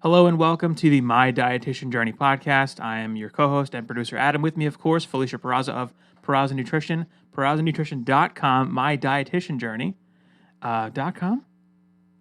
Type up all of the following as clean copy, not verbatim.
Hello and welcome to the My Dietitian Journey Podcast. I am your co-host and producer, Adam. With me, of course, Felicia Peraza of Peraza Nutrition, perazanutrition.com, My Dietitian Journey. .com?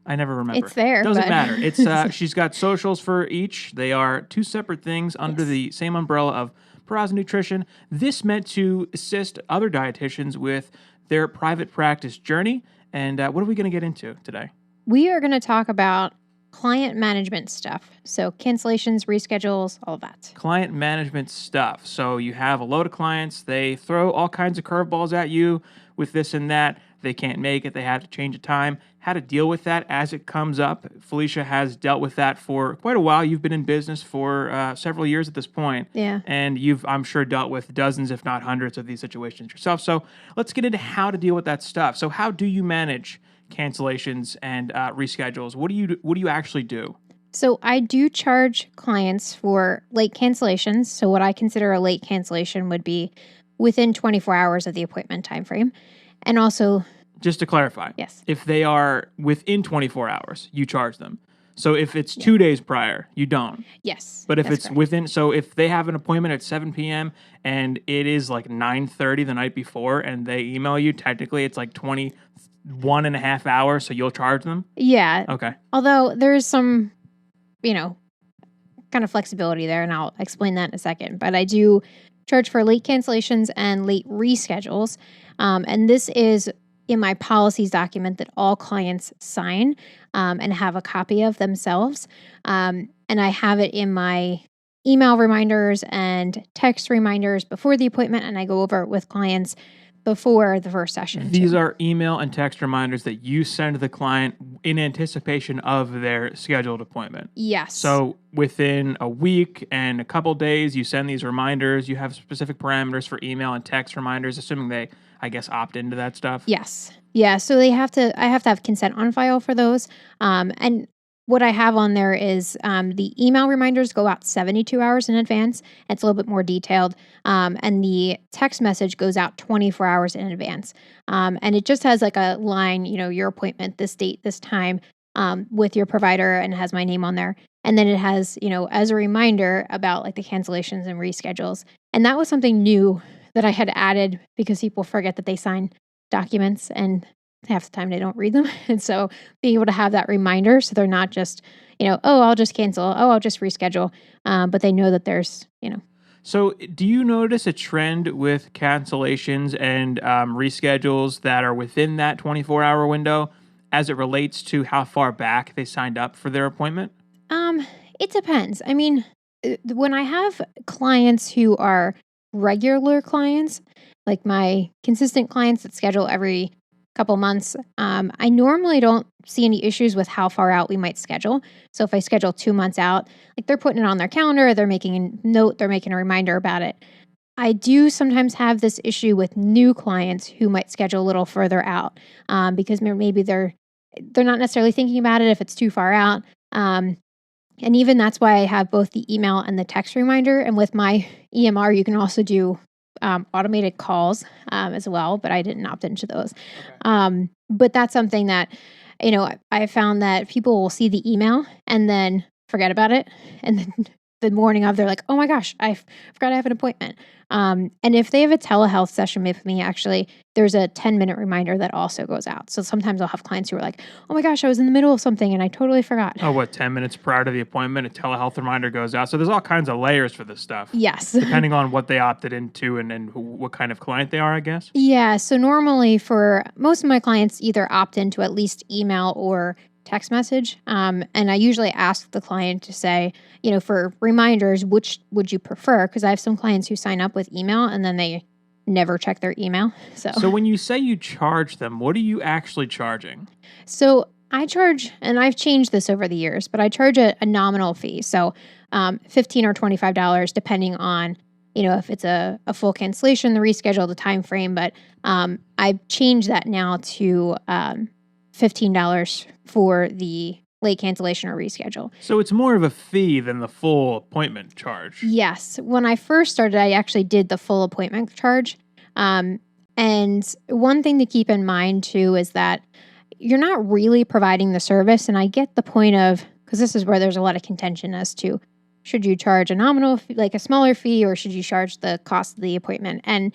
I never remember. It's there. Doesn't matter. It's she's got socials for each. They are two separate things under the same umbrella of Peraza Nutrition. This meant to assist other dietitians with their private practice journey. And what are we going to get into today? We are going to talk about client management stuff. So cancellations, reschedules, all of that. Client management stuff. So you have a load of clients. They throw all kinds of curveballs at you with this and that. They can't make it. They have to change a time. How to deal with that as it comes up. Felicia has dealt with that for quite a while. You've been in business for several years at this point. Yeah. And you've, I'm sure, dealt with dozens, if not hundreds of these situations yourself. So let's get into how to deal with that stuff. So how do you manage cancellations and reschedules? What do you actually do? So I do charge clients for late cancellations. So what I consider a late cancellation would be within 24 hours of the appointment time frame. And also, just to clarify, yes, if they are within 24 hours, you charge them. So if it's 2 days prior, you don't. Yes. But if it's correct. within, so if they have an appointment at 7 p.m. and it is like 9:30 the night before and they email you, technically it's like 21 and a half hours, so you'll charge them? Yeah. Okay. Although there is some, kind of flexibility there, and I'll explain that in a second. But I do charge for late cancellations and late reschedules. And this is in my policies document that all clients sign and have a copy of themselves. And I have it in my email reminders and text reminders before the appointment, and I go over it with clients before the first session. These are email and text reminders that you send to the client in anticipation of their scheduled appointment. Yes. So within a week and a couple days, you send these reminders. You have specific parameters for email and text reminders, assuming they, I guess, opt into that stuff. Yes. Yeah. So I have to have consent on file for those. And what I have on there is the email reminders go out 72 hours in advance. It's a little bit more detailed. And the text message goes out 24 hours in advance. And it just has like a line, your appointment, this date, this time, with your provider, and it has my name on there. And then it has, as a reminder about like the cancellations and reschedules. And that was something new that I had added because people forget that they sign documents and half the time they don't read them. And so being able to have that reminder so they're not just, oh, I'll just cancel. Oh, I'll just reschedule. But they know that there's, So do you notice a trend with cancellations and reschedules that are within that 24-hour window as it relates to how far back they signed up for their appointment? It depends. I mean, when I have clients who are regular clients, like my consistent clients that schedule every couple months, I normally don't see any issues with how far out we might schedule. So if I schedule 2 months out, like they're putting it on their calendar, they're making a note, they're making a reminder about it. I do sometimes have this issue with new clients who might schedule a little further out because maybe they're not necessarily thinking about it if it's too far out. And even that's why I have both the email and the text reminder. And with my EMR, you can also do automated calls as well, but I didn't opt into those. Okay. But that's something that, I found that people will see the email and then forget about it. And then the morning of, they're like, oh my gosh, I forgot I have an appointment. And if they have a telehealth session with me, actually, there's a 10-minute reminder that also goes out. So sometimes I'll have clients who are like, oh my gosh, I was in the middle of something and I totally forgot. Oh, what, 10 minutes prior to the appointment, a telehealth reminder goes out. So there's all kinds of layers for this stuff. Yes. Depending on what they opted into and what kind of client they are, I guess. Yeah. So normally for most of my clients, either opt into at least email or text message. And I usually ask the client to say, for reminders, which would you prefer? Because I have some clients who sign up with email and then they never check their email. So when you say you charge them, what are you actually charging? So I charge, and I've changed this over the years, but I charge a nominal fee. So $15 or $25, depending on, if it's a full cancellation, the reschedule, the time frame. But I've changed that now to $15 for the late cancellation or reschedule. So it's more of a fee than the full appointment charge. Yes. When I first started, I actually did the full appointment charge. And one thing to keep in mind too is that you're not really providing the service. And I get the point of because this is where there's a lot of contention as to should you charge a nominal, like a smaller fee, or should you charge the cost of the appointment? And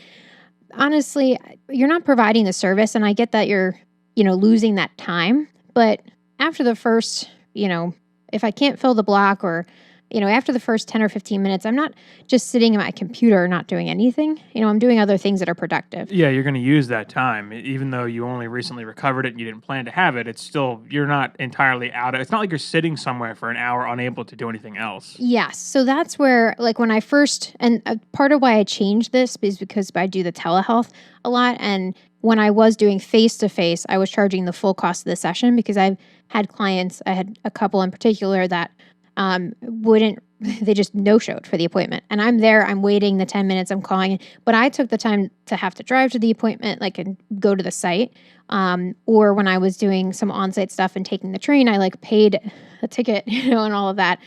honestly, you're not providing the service, and I get that you're, losing that time. But after the first, if I can't fill the block, or, after the first 10 or 15 minutes, I'm not just sitting at my computer not doing anything. I'm doing other things that are productive. Yeah, you're going to use that time. Even though you only recently recovered it and you didn't plan to have it, it's still, you're not entirely out of it. It's not like you're sitting somewhere for an hour unable to do anything else. Yes. So that's where, like, when I first, and part of why I changed this is because I do the telehealth a lot. And when I was doing face-to-face, I was charging the full cost of the session, because I've had clients, I had a couple in particular that they just no-showed for the appointment. And I'm there, I'm waiting the 10 minutes, I'm calling, but I took the time to have to drive to the appointment, and go to the site. Or when I was doing some on-site stuff and taking the train, I paid a ticket, and all of that.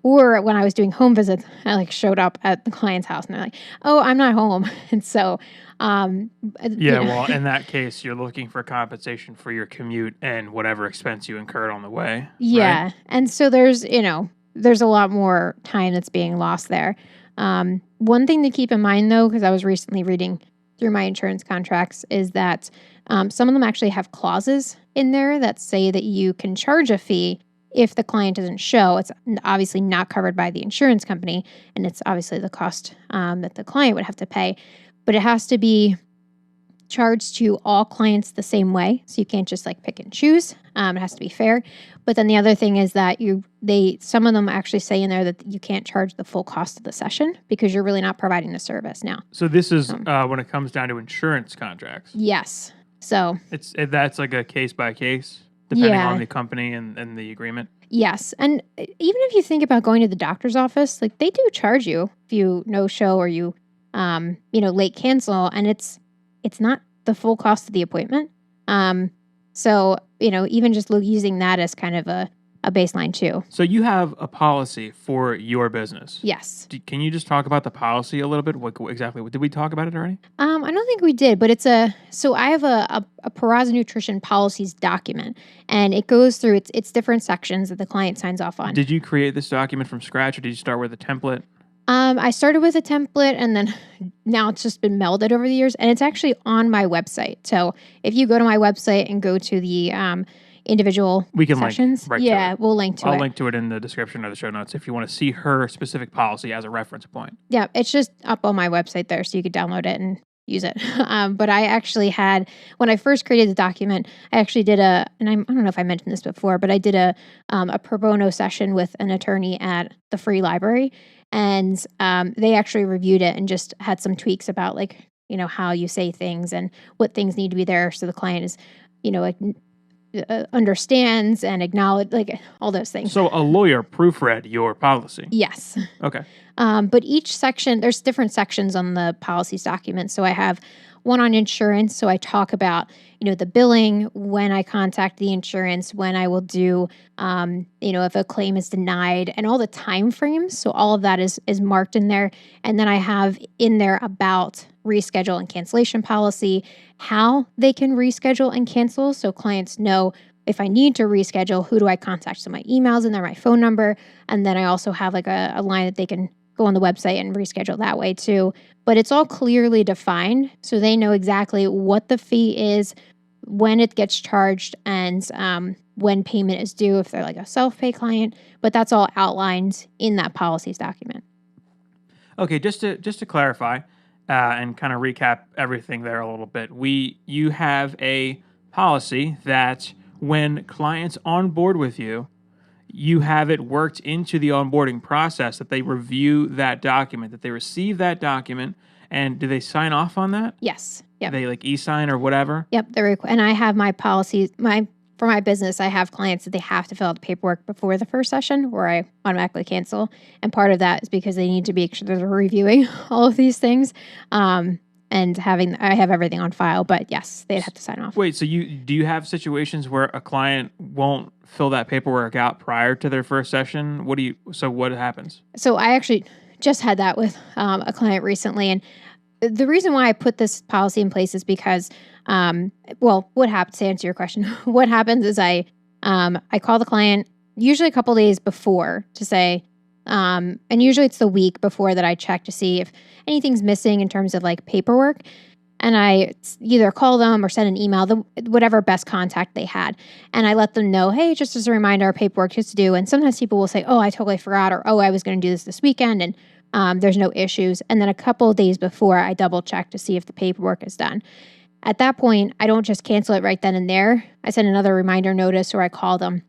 Or when I was doing home visits, I showed up at the client's house and they're like, oh, I'm not home. And so, well, in that case, you're looking for compensation for your commute and whatever expense you incurred on the way. Yeah. Right? And so there's a lot more time that's being lost there. One thing to keep in mind, though, because I was recently reading through my insurance contracts, is that some of them actually have clauses in there that say that you can charge a fee if the client doesn't show. It's obviously not covered by the insurance company, and it's obviously the cost that the client would have to pay. But it has to be charged to all clients the same way. So you can't just pick and choose. It has to be fair. But then the other thing is that some of them actually say in there that you can't charge the full cost of the session, because you're really not providing the service now. So this is when it comes down to insurance contracts. Yes. So that's like a case by case, depending on the company and the agreement. Yes. And even if you think about going to the doctor's office, they do charge you if you no show, or you late cancel, and it's not the full cost of the appointment. So, even just using that as kind of a baseline too. So you have a policy for your business. Yes. Can you just talk about the policy a little bit? What did we talk about it already? I don't think we did, but so I have a Peraza Nutrition policies document, and it goes through it's different sections that the client signs off on. Did you create this document from scratch, or did you start with a template? I started with a template, and then now it's just been melded over the years, and it's actually on my website. So if you go to my website and go to the individual sessions, we'll link to it. I'll link to it in the description of the show notes if you want to see her specific policy as a reference point. Yeah, it's just up on my website there, so you could download it and use it. But I actually when I first created the document, I actually did and I don't know if I mentioned this before, but I did a pro bono session with an attorney at the free library. And they actually reviewed it and just had some tweaks about how you say things and what things need to be there, so the client is, understands and acknowledge all those things. So a lawyer proofread your policy? Yes. Okay. But each section, there's different sections on the policies document. So I have one on insurance. So I talk about, the billing, when I contact the insurance, when I will do, if a claim is denied, and all the time frames. So all of that is marked in there. And then I have in there about reschedule and cancellation policy, how they can reschedule and cancel. So clients know if I need to reschedule, who do I contact? So my email's in there, my phone number. And then I also have a line that they can go on the website and reschedule that way too. But it's all clearly defined, so they know exactly what the fee is, when it gets charged, and when payment is due if they're a self-pay client. But that's all outlined in that policies document. Okay, just to clarify and kind of recap everything there a little bit. You have a policy that when clients onboard with you, you have it worked into the onboarding process that they review that document, that they receive that document, and do they sign off on that? Yes. Yep. They e-sign or whatever? Yep. And I have my policies, for my business, I have clients that they have to fill out the paperwork before the first session, where I automatically cancel. And part of that is because they need to be sure they're reviewing all of these things. And I have everything on file, but yes, they'd have to sign off. Wait, so do you have situations where a client won't fill that paperwork out prior to their first session? What happens? So I actually just had that with a client recently, and the reason why I put this policy in place is because, what happens, to answer your question, what happens is I call the client, usually a couple days before to say, and usually it's the week before that I check to see if anything's missing in terms of like paperwork. And I either call them or send an email, whatever best contact they had. And I let them know, hey, just as a reminder, our paperwork is to do. And sometimes people will say, oh, I totally forgot, or oh, I was going to do this weekend, and there's no issues. And then a couple of days before, I double check to see if the paperwork is done. At that point, I don't just cancel it right then and there. I send another reminder notice or I call them.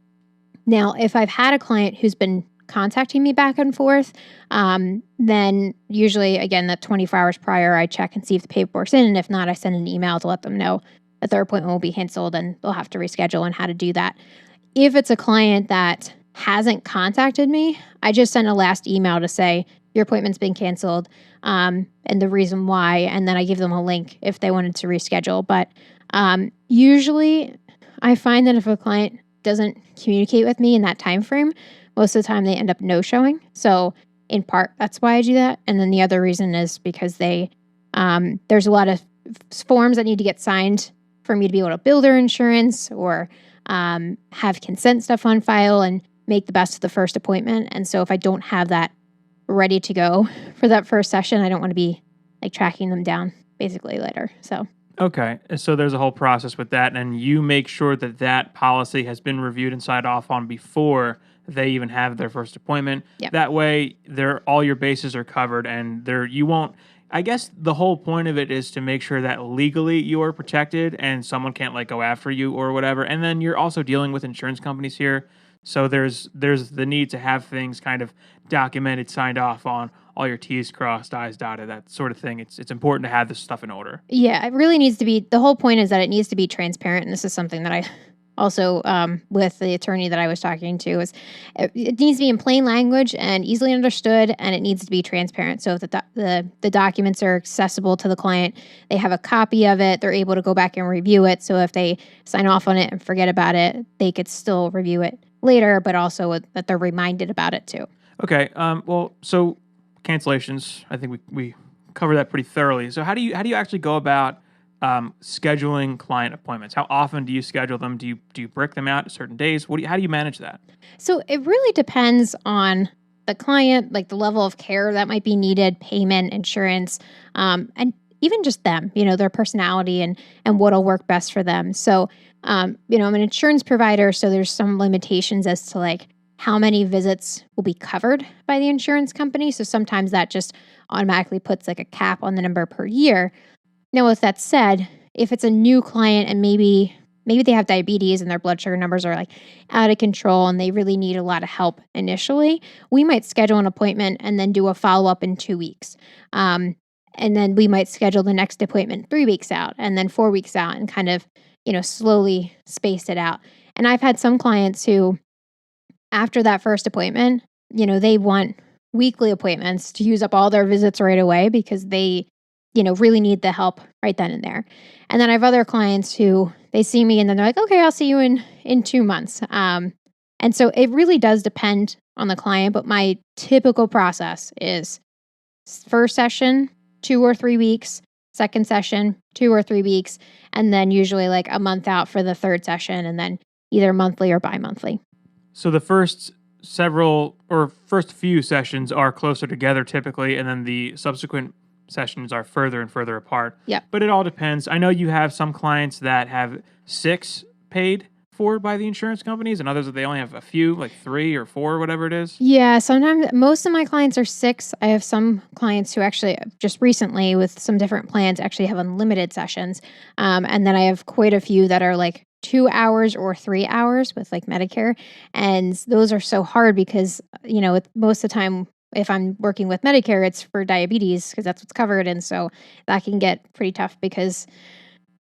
Now, if I've had a client who's been contacting me back and forth, then usually, again, that 24 hours prior, I check and see if the paperwork's in. And if not, I send an email to let them know that their appointment will be canceled and they'll have to reschedule and how to do that. If it's a client that hasn't contacted me, I just send a last email to say, your appointment's been canceled, and the reason why, and then I give them a link if they wanted to reschedule. But usually, I find that if a client doesn't communicate with me in that time frame, most of the time they end up no-showing. So in part, that's why I do that. And then the other reason is because there's a lot of forms that need to get signed for me to be able to bill their insurance or have consent stuff on file and make the best of the first appointment. And so if I don't have that ready to go for that first session, I don't want to be like tracking them down basically later. So Okay, so there's a whole process with that, and you make sure that that policy has been reviewed and signed off on before they even have their first appointment. Yep. That way, all your bases are covered, and you won't. I guess the whole point of it is to make sure that legally you are protected, and someone can't like go after you or whatever. And then you're also dealing with insurance companies here, so there's the need to have things kind of documented, signed off on, all your T's crossed, I's dotted, that sort of thing. It's important to have this stuff in order. yeah, it really needs to be, the whole point is that it needs to be transparent. And this is something that I also, with the attorney that I was talking to, is it needs to be in plain language and easily understood, and it needs to be transparent. So if the documents are accessible to the client, they have a copy of it, they're able to go back and review it. So if they sign off on it and forget about it, they could still review it later, but also that they're reminded about it too. Okay. Well, so cancellations, I think we covered that pretty thoroughly. So how do you actually go about scheduling client appointments? How often do you schedule them? Do you break them out at certain days? How do you manage that? So it really depends on the client, like the level of care that might be needed, payment, insurance, and even just them, their personality and what'll work best for them. So, I'm an insurance provider, so there's some limitations as to like how many visits will be covered by the insurance company. So sometimes that just automatically puts like a cap on the number per year. Now, with that said, if it's a new client and maybe they have diabetes and their blood sugar numbers are like out of control and they really need a lot of help initially, we might schedule an appointment and then do a follow-up in 2 weeks. And then we might schedule the next appointment 3 weeks out and then 4 weeks out and kind of, slowly space it out. And I've had some clients who, after that first appointment, they want weekly appointments to use up all their visits right away because they, really need the help right then and there. And then I have other clients who they see me and then they're like, okay, I'll see you in 2 months. And so it really does depend on the client, but my typical process is first session, 2 or 3 weeks, second session, 2 or 3 weeks, and then usually like a month out for the third session and then either monthly or bi-monthly. So the first few sessions are closer together typically, and then the subsequent sessions are further and further apart. Yeah. But it all depends. I know you have some clients that have 6 paid for by the insurance companies and others that they only have a few, like 3 or 4, whatever it is. Yeah, sometimes most of my clients are 6. I have some clients who actually just recently with some different plans actually have unlimited sessions. And then I have quite a few that are like 2 hours or 3 hours with like Medicare. And those are so hard because, most of the time, if I'm working with Medicare, it's for diabetes because that's what's covered. And so that can get pretty tough because,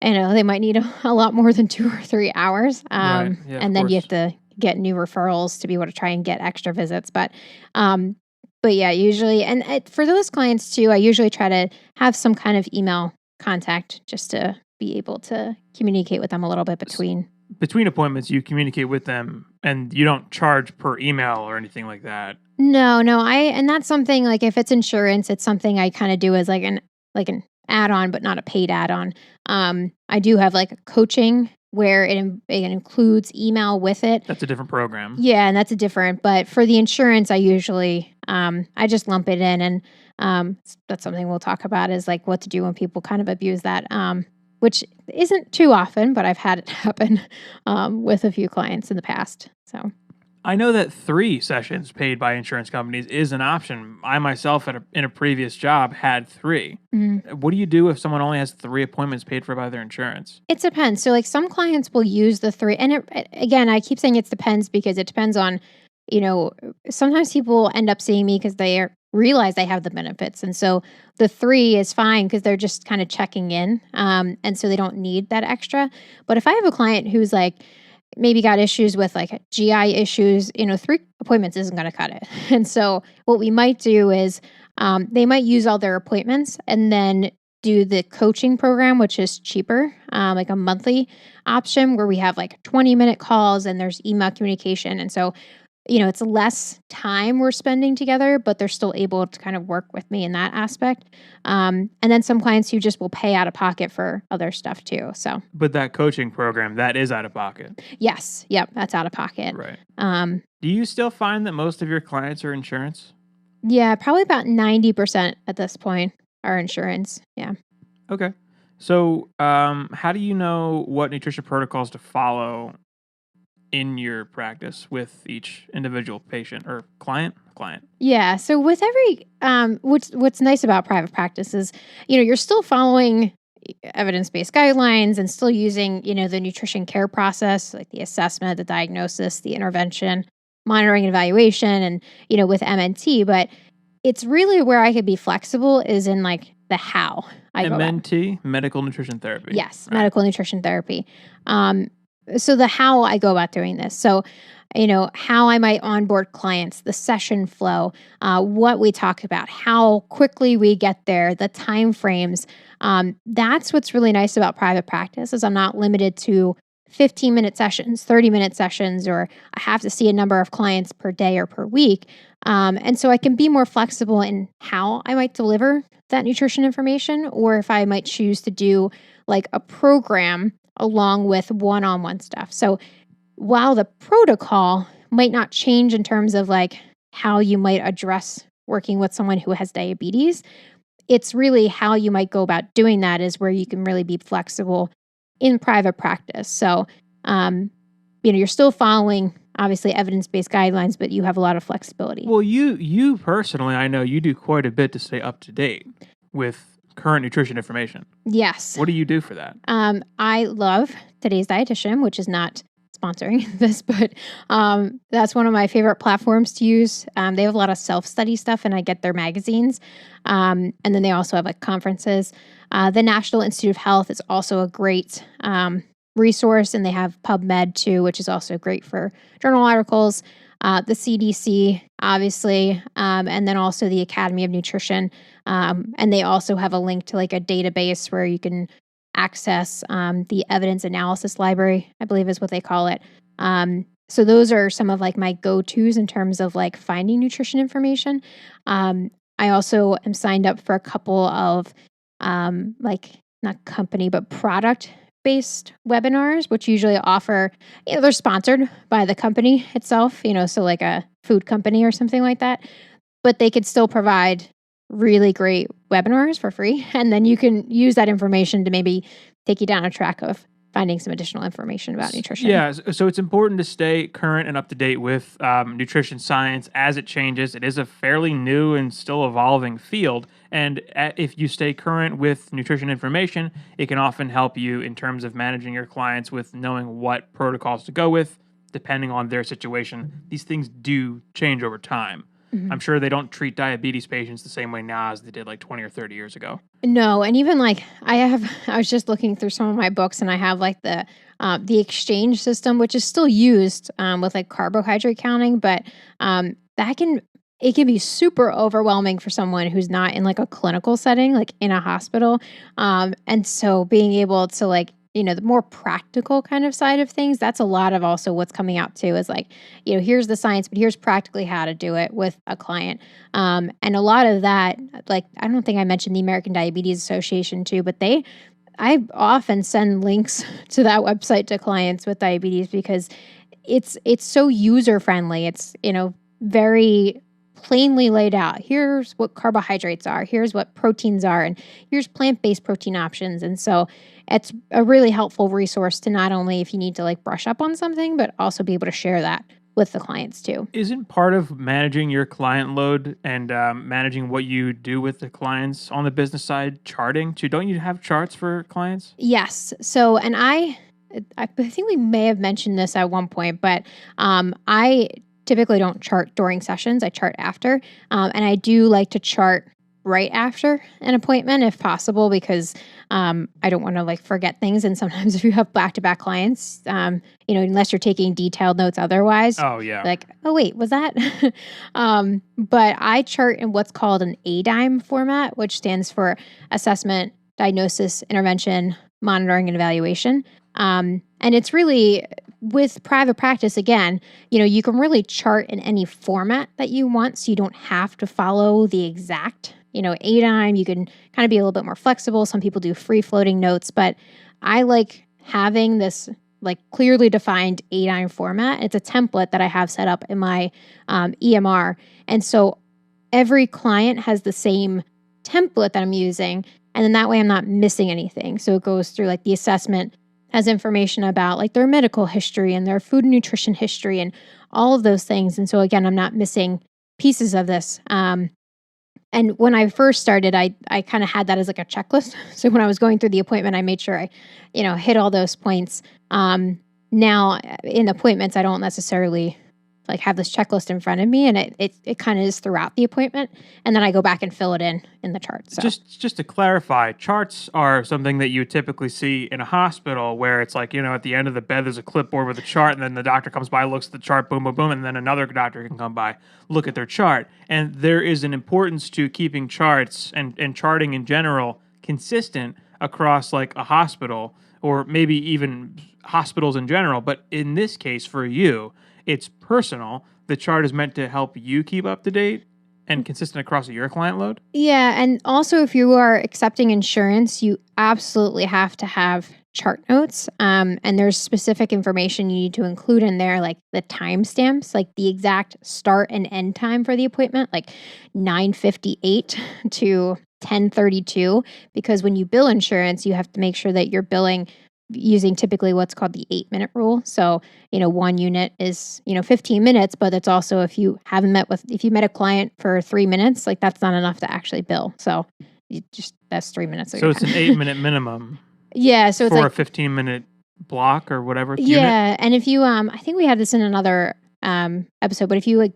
they might need a lot more than 2 or 3 hours. Right. Yeah, and then you have to get new referrals to be able to try and get extra visits. But yeah, usually, and for those clients too, I usually try to have some kind of email contact just to be able to communicate with them a little bit between appointments. You communicate with them and you don't charge per email or anything like that. No, and that's something like if it's insurance, it's something I kind of do as like an add-on, but not a paid add-on. I do have like a coaching where it includes email with it. That's a different program. Yeah, and that's a different. But for the insurance, I usually I just lump it in, and that's something we'll talk about is like what to do when people kind of abuse that. Which isn't too often, but I've had it happen with a few clients in the past. So I know that 3 sessions paid by insurance companies is an option. I myself, in a previous job, had 3. What do you do if someone only has 3 appointments paid for by their insurance? it depends. So like some clients will use the 3, and again, I keep saying it depends because it depends on, sometimes people end up seeing me because they realize they have the benefits, and so the 3 is fine because they're just kind of checking in, and so they don't need that extra. But if I have a client who's like, maybe got issues with like GI issues, 3 appointments isn't going to cut it. And so what we might do is they might use all their appointments and then do the coaching program, which is cheaper, like a monthly option where we have like 20-minute calls and there's email communication. And so, it's less time we're spending together, but they're still able to kind of work with me in that aspect. And then some clients who just will pay out of pocket for other stuff too. So, but that coaching program, that is out of pocket. Yes. Yep. That's out of pocket. Right. Do you still find that most of your clients are insurance? Yeah, probably about 90% at this point are insurance. Yeah. Okay. So, how do you know what nutrition protocols to follow in your practice with each individual patient or client? Yeah. So with every, what's nice about private practice is, you're still following evidence-based guidelines and still using, the nutrition care process, like the assessment, the diagnosis, the intervention, monitoring and evaluation, and, with MNT. But it's really where I could be flexible is in like the how I go about. MNT, medical nutrition therapy. Yes, right. Medical nutrition therapy. So the how I go about doing this. So, how I might onboard clients, the session flow, what we talk about, how quickly we get there, the time frames. That's what's really nice about private practice is I'm not limited to 15-minute sessions, 30-minute sessions, or I have to see a number of clients per day or per week. And so I can be more flexible in how I might deliver that nutrition information, or if I might choose to do like a program along with one-on-one stuff. So while the protocol might not change in terms of like how you might address working with someone who has diabetes, it's really how you might go about doing that is where you can really be flexible in private practice. So, you're still following obviously evidence-based guidelines, but you have a lot of flexibility. Well, you personally, I know you do quite a bit to stay up to date with current nutrition information. Yes. What do you do for that? I love Today's Dietitian, which is not sponsoring this, but that's one of my favorite platforms to use. They have a lot of self-study stuff, and I get their magazines. And then they also have like conferences. The National Institute of Health is also a great resource, and they have PubMed too, which is also great for journal articles. The CDC, obviously, and then also the Academy of Nutrition. And they also have a link to like a database where you can access the evidence analysis library, I believe is what they call it. So those are some of like my go-tos in terms of like finding nutrition information. I also am signed up for a couple of like not company, but product-based webinars, which usually offer, they're sponsored by the company itself, so like a food company or something like that, but they could still provide really great webinars for free. And then you can use that information to maybe take you down a track of finding some additional information about nutrition. Yeah, so it's important to stay current and up to date with nutrition science as it changes. It is a fairly new and still evolving field. And if you stay current with nutrition information, it can often help you in terms of managing your clients with knowing what protocols to go with, depending on their situation. These things do change over time. Mm-hmm. I'm sure they don't treat diabetes patients the same way now as they did like 20 or 30 years ago. No, and even like I was just looking through some of my books, and I have like the exchange system, which is still used with like carbohydrate counting, but it can be super overwhelming for someone who's not in like a clinical setting, like in a hospital. And so being able to like, the more practical kind of side of things, that's a lot of also what's coming out too is like, here's the science, but here's practically how to do it with a client. And a lot of that, like, I don't think I mentioned the American Diabetes Association too, but they I often send links to that website to clients with diabetes because it's so user friendly. It's, very plainly laid out. Here's what carbohydrates are, here's what proteins are, and here's plant-based protein options. And so it's a really helpful resource to not only if you need to like brush up on something, but also be able to share that with the clients too. Isn't part of managing your client load and managing what you do with the clients on the business side charting too? Don't you have charts for clients? Yes. So, and I think we may have mentioned this at one point, but I typically don't chart during sessions. I chart after, and I do like to chart right after an appointment if possible, because I don't want to like forget things. And sometimes if you have back-to-back clients, unless you're taking detailed notes otherwise, Oh, yeah. like, oh wait, was that? But I chart in what's called an ADIME format, which stands for assessment, diagnosis, intervention, monitoring, and evaluation. And it's really, with private practice, again, you can really chart in any format that you want, so you don't have to follow the exact, ADIME. You can kind of be a little bit more flexible. Some people do free floating notes, but I like having this like clearly defined ADIME format. It's a template that I have set up in my EMR. And so every client has the same template that I'm using. And then that way I'm not missing anything. So it goes through like the assessment, has information about like their medical history and their food and nutrition history and all of those things. And so again, I'm not missing pieces of this. And when I first started, I kind of had that as like a checklist. So when I was going through the appointment, I made sure I, hit all those points. Now in appointments, I don't necessarily like have this checklist in front of me, and it kind of is throughout the appointment, and then I go back and fill it in the chart. So Just to clarify, charts are something that you typically see in a hospital where it's like, at the end of the bed, there's a clipboard with a chart, and then the doctor comes by, looks at the chart, boom, boom, boom, and then another doctor can come by, look at their chart. And there is an importance to keeping charts and charting in general consistent across like a hospital or maybe even hospitals in general. But in this case, for you, it's personal. The chart is meant to help you keep up to date and consistent across your client load. Yeah, and also if you are accepting insurance, you absolutely have to have chart notes. And there's specific information you need to include in there, like the timestamps, like the exact start and end time for the appointment, like 9:58 to 10:32. Because when you bill insurance, you have to make sure that you're billing using typically what's called the 8-minute rule. So, one unit is, 15 minutes, but it's also if you met a client for 3 minutes, like that's not enough to actually bill. So that's 3 minutes. So it's an 8-minute minimum. Yeah. So it's for like a 15-minute block or whatever. Yeah. Unit? And if you, I think we had this in another episode, but if you like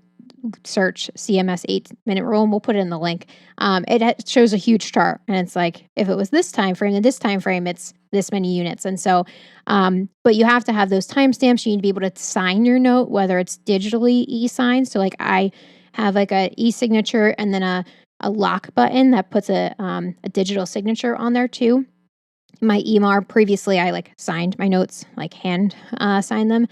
search CMS 8-minute rule, and we'll put it in the link, it shows a huge chart, and it's like, if it was this time frame, then this time frame, it's this many units. And so, but you have to have those timestamps. You need to be able to sign your note, whether it's digitally e-signed. So like I have like a e-signature and then a lock button that puts a digital signature on there too. My EMR previously, I like signed my notes, like hand signed them.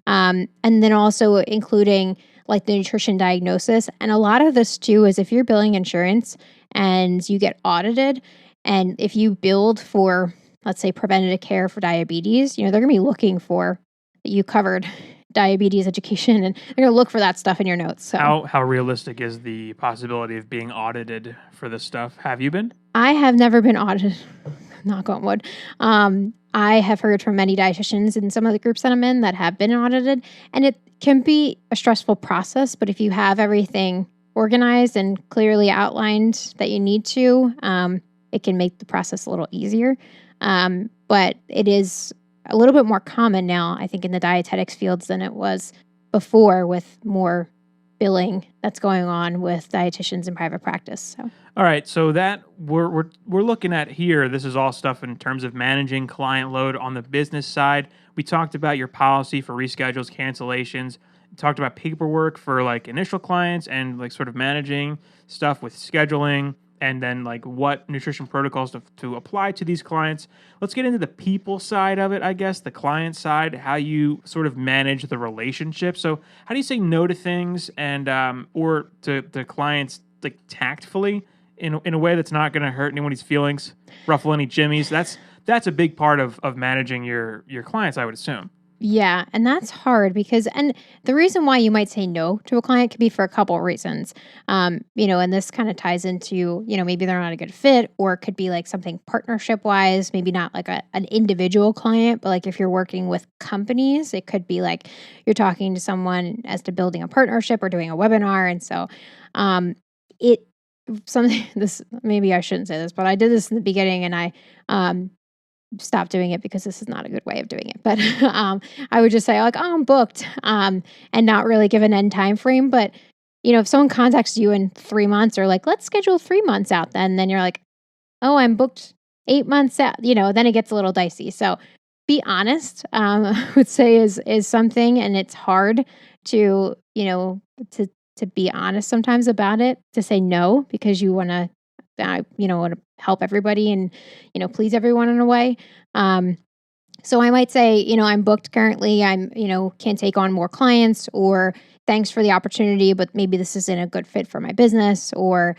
And then also including like the nutrition diagnosis. And a lot of this too is if you're billing insurance and you get audited, and if you billed for, let's say, preventative care for diabetes, they're going to be looking for that you covered diabetes education, and they're going to look for that stuff in your notes. So how realistic is the possibility of being audited for this stuff? Have you been? I have never been audited. Knock on wood. I have heard from many dietitians in some of the groups that I'm in that have been audited, and it can be a stressful process, but if you have everything organized and clearly outlined that you need to, it can make the process a little easier. But it is a little bit more common now, I think, in the dietetics fields than it was before, with more billing that's going on with dietitians in private practice. So. All right, so that we're looking at here, this is all stuff in terms of managing client load on the business side. We talked about your policy for reschedules, cancellations. We talked about paperwork for like initial clients and like sort of managing stuff with scheduling, and then like what nutrition protocols to apply to these clients. Let's get into the people side of it, I guess, the client side, how you sort of manage the relationship. So how do you say no to things and or to clients like tactfully in a way that's not going to hurt anybody's feelings, ruffle any jimmies? That's that's a big part of managing your clients, I would assume. Yeah, and that's hard and the reason why you might say no to a client could be for a couple of reasons. And this kind of ties into, maybe they're not a good fit, or it could be like something partnership wise, maybe not like an individual client, but like if you're working with companies, it could be like you're talking to someone as to building a partnership or doing a webinar. And so, it, something, this, maybe I shouldn't say this, but I did this in the beginning and I, stop doing it because this is not a good way of doing it. But I would just say like, oh, I'm booked, and not really give an end time frame. But if someone contacts you in 3 months or like, let's schedule 3 months out, then you're like, oh, I'm booked 8 months out. Then it gets a little dicey. So be honest. I would say is something, and it's hard to to be honest sometimes about it, to say no because you want to want to help everybody and, please everyone in a way. So I might say, I'm booked currently. I'm, can't take on more clients, or thanks for the opportunity, but maybe this isn't a good fit for my business, or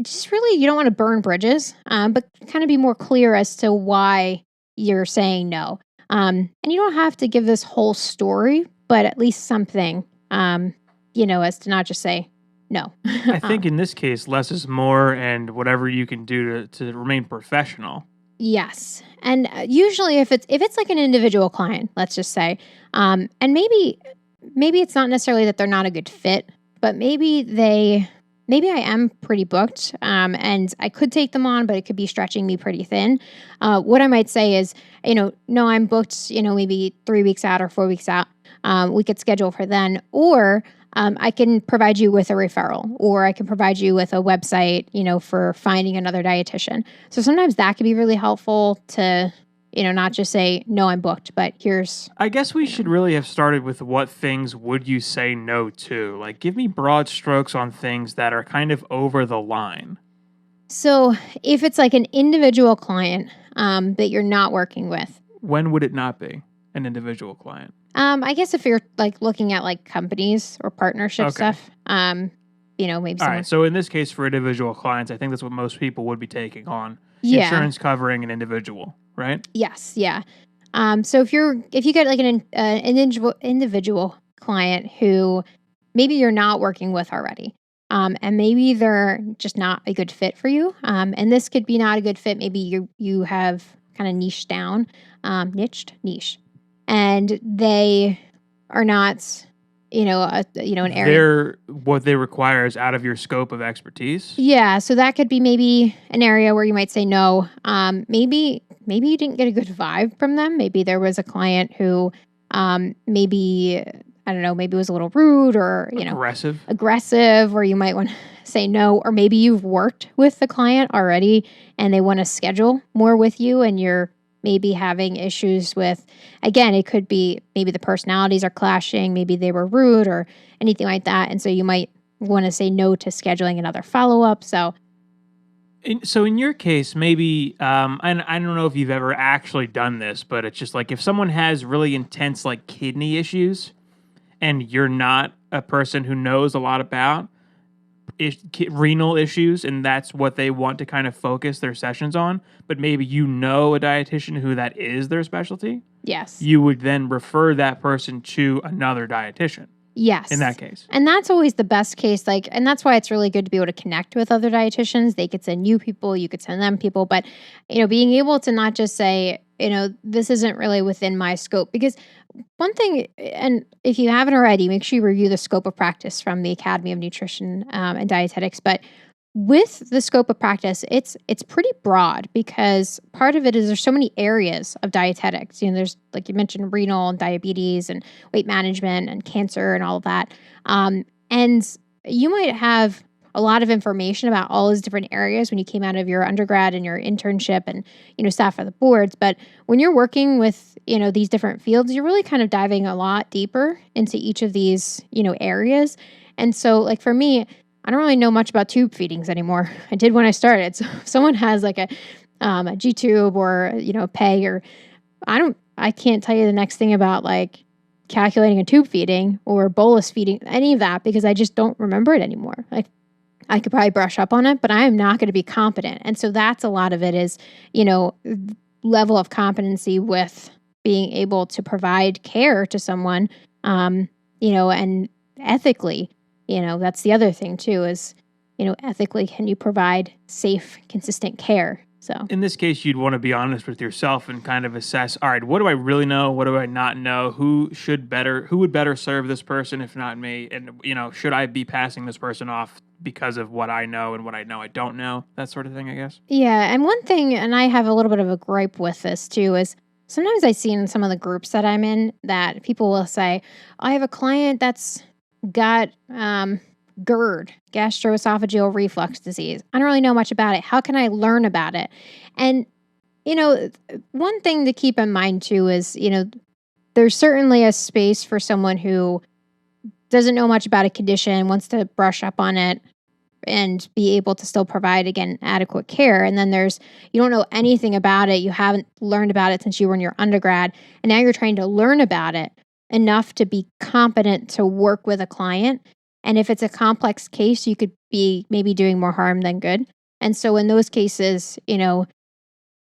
just really, you don't want to burn bridges, but kind of be more clear as to why you're saying no. And you don't have to give this whole story, but at least something, as to not just say, no. I think in this case, less is more, and whatever you can do to remain professional. Yes. And usually if it's like an individual client, let's just say, and maybe it's not necessarily that they're not a good fit, but maybe I am pretty booked, and I could take them on, but it could be stretching me pretty thin. What I might say is, no, I'm booked, maybe 3 weeks out or 4 weeks out. We could schedule for then, or I can provide you with a referral, or I can provide you with a website, for finding another dietitian. So sometimes that can be really helpful to, not just say, no, I'm booked, but here's... I guess we should really have started with what things would you say no to? Like, give me broad strokes on things that are kind of over the line. So if it's like an individual client that you're not working with. When would it not be an individual client? I guess if you're like looking at like companies or partnership stuff, maybe. All right. So in this case, for individual clients, I think that's what most people would be taking on. Yeah. Insurance covering an individual, right? Yes. Yeah. So if you get like an individual client who maybe you're not working with already, and maybe they're just not a good fit for you, and this could be not a good fit. Maybe you have kind of niche, and they are not, an area. What they require is out of your scope of expertise. Yeah, so that could be maybe an area where you might say no. Maybe you didn't get a good vibe from them. Maybe there was a client who, maybe I don't know, maybe was a little rude or aggressive, or you might want to say no. Or maybe you've worked with the client already and they want to schedule more with you, and you're maybe having issues with, again, it could be maybe the personalities are clashing, maybe they were rude or anything like that. And so you might want to say no to scheduling another follow-up. So in your case, maybe, I don't know if you've ever actually done this, but it's just like if someone has really intense like kidney issues and you're not a person who knows a lot about renal issues, and that's what they want to kind of focus their sessions on, but maybe a dietitian who that is their specialty. Yes. You would then refer that person to another dietitian. Yes. In that case. And that's always the best case. And that's why it's really good to be able to connect with other dietitians. They could send you people, you could send them people, but, being able to not just say, this isn't really within my scope. Because one thing, and if you haven't already, make sure you review the scope of practice from the Academy of Nutrition and Dietetics. But with the scope of practice, it's pretty broad, because part of it is there's so many areas of dietetics. There's, like you mentioned, renal and diabetes and weight management and cancer and all of that. And you might have a lot of information about all those different areas when you came out of your undergrad and your internship and, staff for the boards. But when you're working with, these different fields, you're really kind of diving a lot deeper into each of these, areas. And so, like for me, I don't really know much about tube feedings anymore. I did when I started. So if someone has like a G-tube or, peg, or I can't tell you the next thing about like calculating a tube feeding or bolus feeding, any of that, because I just don't remember it anymore. Like I could probably brush up on it, but I am not going to be competent. And so that's a lot of it is, level of competency with being able to provide care to someone, and ethically, that's the other thing too is, ethically, can you provide safe, consistent care? So in this case, you'd want to be honest with yourself and kind of assess, all right, what do I really know? What do I not know? Who would better serve this person if not me? And, should I be passing this person off because of what I know and what I know I don't know? That sort of thing, I guess. yeah. And one thing, and I have a little bit of a gripe with this too, is sometimes I see in some of the groups that I'm in that people will say, I have a client that's got GERD, gastroesophageal reflux disease. I don't really know much about it. How can I learn about it? And, one thing to keep in mind too is, there's certainly a space for someone who doesn't know much about a condition, wants to brush up on it and be able to still provide, again, adequate care. And then you don't know anything about it. You haven't learned about it since you were in your undergrad. And now you're trying to learn about it enough to be competent to work with a client. And if it's a complex case, you could be maybe doing more harm than good. And so in those cases,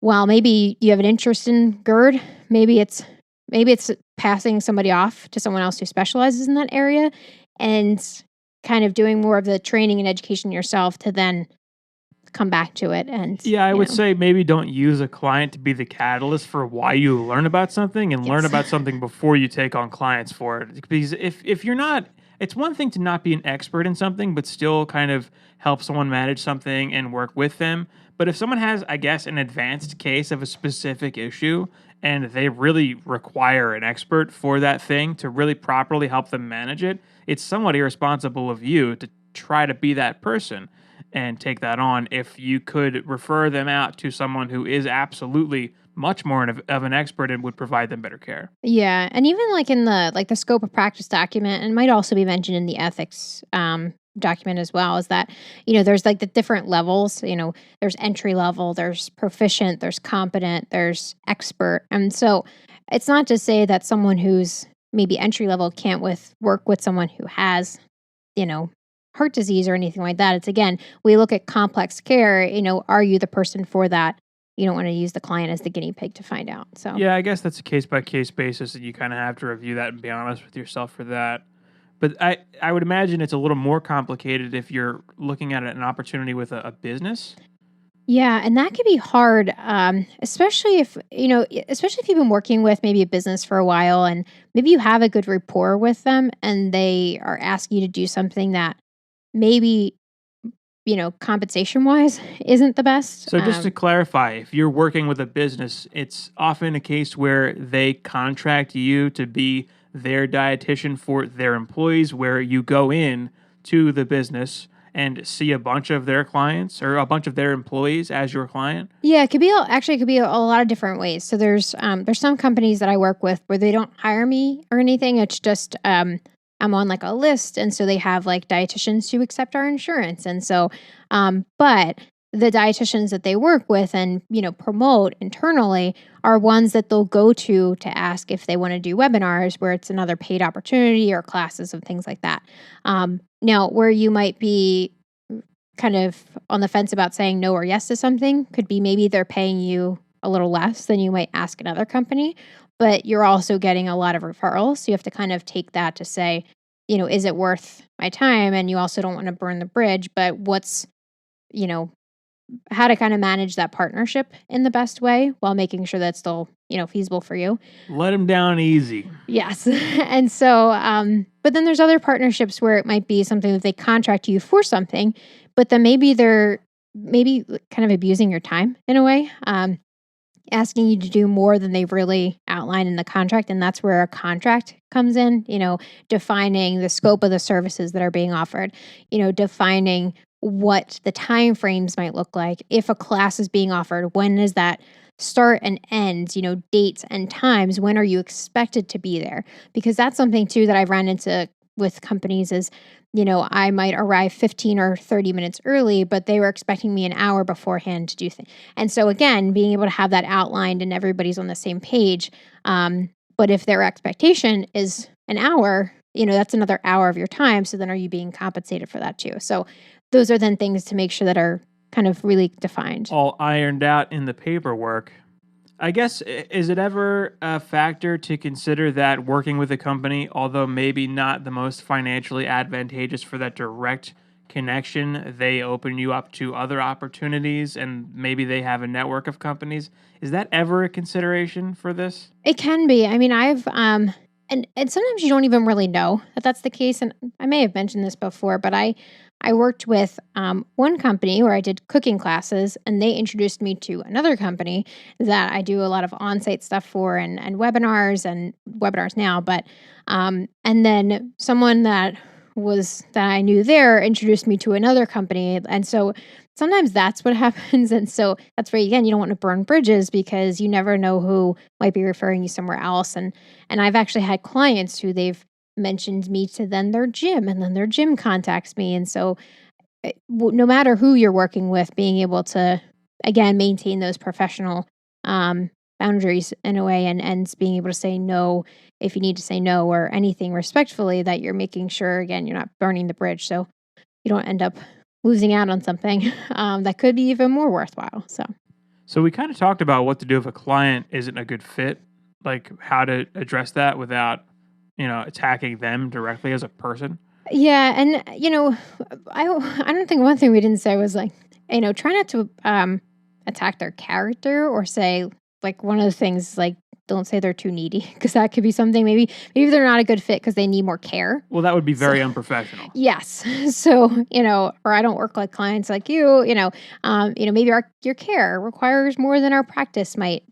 while maybe you have an interest in GERD, maybe it's passing somebody off to someone else who specializes in that area and kind of doing more of the training and education yourself to then come back to it. And yeah, I would say maybe don't use a client to be the catalyst for why you learn about something, and learn about something before you take on clients for it. Because if you're not, it's one thing to not be an expert in something, but still kind of help someone manage something and work with them. But if someone has, I guess, an advanced case of a specific issue and they really require an expert for that thing to really properly help them manage it, it's somewhat irresponsible of you to try to be that person and take that on. If you could refer them out to someone who is absolutely much more of an expert and would provide them better care. Yeah, and even like in the scope of practice document, and might also be mentioned in the ethics document as well, is that there's like the different levels. There's entry level, there's proficient, there's competent, there's expert, and so it's not to say that someone who's maybe entry level can't work with someone who has heart disease or anything like that. It's, again, we look at complex care. Are you the person for that? You don't want to use the client as the guinea pig to find out. So yeah, I guess that's a case-by-case basis, and you kind of have to review that and be honest with yourself for that. But I would imagine it's a little more complicated if you're looking at an opportunity with a business. Yeah, and that can be hard, especially if you've been working with maybe a business for a while and maybe you have a good rapport with them and they are asking you to do something that maybe compensation wise isn't the best. So just to clarify, if you're working with a business, it's often a case where they contract you to be their dietitian for their employees, where you go in to the business and see a bunch of their clients or a bunch of their employees as your client. Yeah, it could be a lot of different ways. So there's some companies that I work with where they don't hire me or anything. It's just I'm on like a list, and so they have like dietitians who accept our insurance, and so but the dietitians that they work with and promote internally are ones that they'll go to ask if they want to do webinars where it's another paid opportunity or classes and things like that. Now, where you might be kind of on the fence about saying no or yes to something could be maybe they're paying you a little less than you might ask another company, but you're also getting a lot of referrals. So you have to kind of take that to say, is it worth my time? And you also don't want to burn the bridge, but what's, how to kind of manage that partnership in the best way while making sure that's still, feasible for you. Let them down easy. Yes. And so, but then there's other partnerships where it might be something that they contract you for something, but then maybe they're kind of abusing your time in a way, asking you to do more than they've really outlined in the contract. And that's where a contract comes in, defining the scope of the services that are being offered, defining what the time frames might look like. If a class is being offered, when does that start and end, dates and times? When are you expected to be there? Because that's something too that I've run into with companies is, I might arrive 15 or 30 minutes early, but they were expecting me an hour beforehand to do things. And so again, being able to have that outlined and everybody's on the same page. But if their expectation is an hour, that's another hour of your time. So then are you being compensated for that too? So those are then things to make sure that are kind of really defined. All ironed out in the paperwork. I guess, is it ever a factor to consider that working with a company, although maybe not the most financially advantageous for that direct connection, they open you up to other opportunities and maybe they have a network of companies? Is that ever a consideration for this? It can be. I mean, I've and sometimes you don't even really know that that's the case. And I may have mentioned this before, but I worked with one company where I did cooking classes, and they introduced me to another company that I do a lot of on-site stuff for, and webinars now. But and then someone that I knew there introduced me to another company, and so sometimes that's what happens. And so that's where, again, you don't want to burn bridges because you never know who might be referring you somewhere else. And I've actually had clients who they've mentioned me to then their gym, and then their gym contacts me. And so no matter who you're working with, being able to, again, maintain those professional boundaries in a way, and being able to say no if you need to say no, or anything respectfully, that you're making sure, again, you're not burning the bridge. So you don't end up losing out on something that could be even more worthwhile. So we kind of talked about what to do if a client isn't a good fit, like how to address that without, attacking them directly as a person. Yeah, and I don't think one thing we didn't say was like, try not to attack their character, or say, like, one of the things, like, don't say they're too needy, because that could be something. Maybe they're not a good fit because they need more care. Well, that would be very unprofessional. Yes. So, or I don't work like clients like you, maybe your care requires more than our practice might,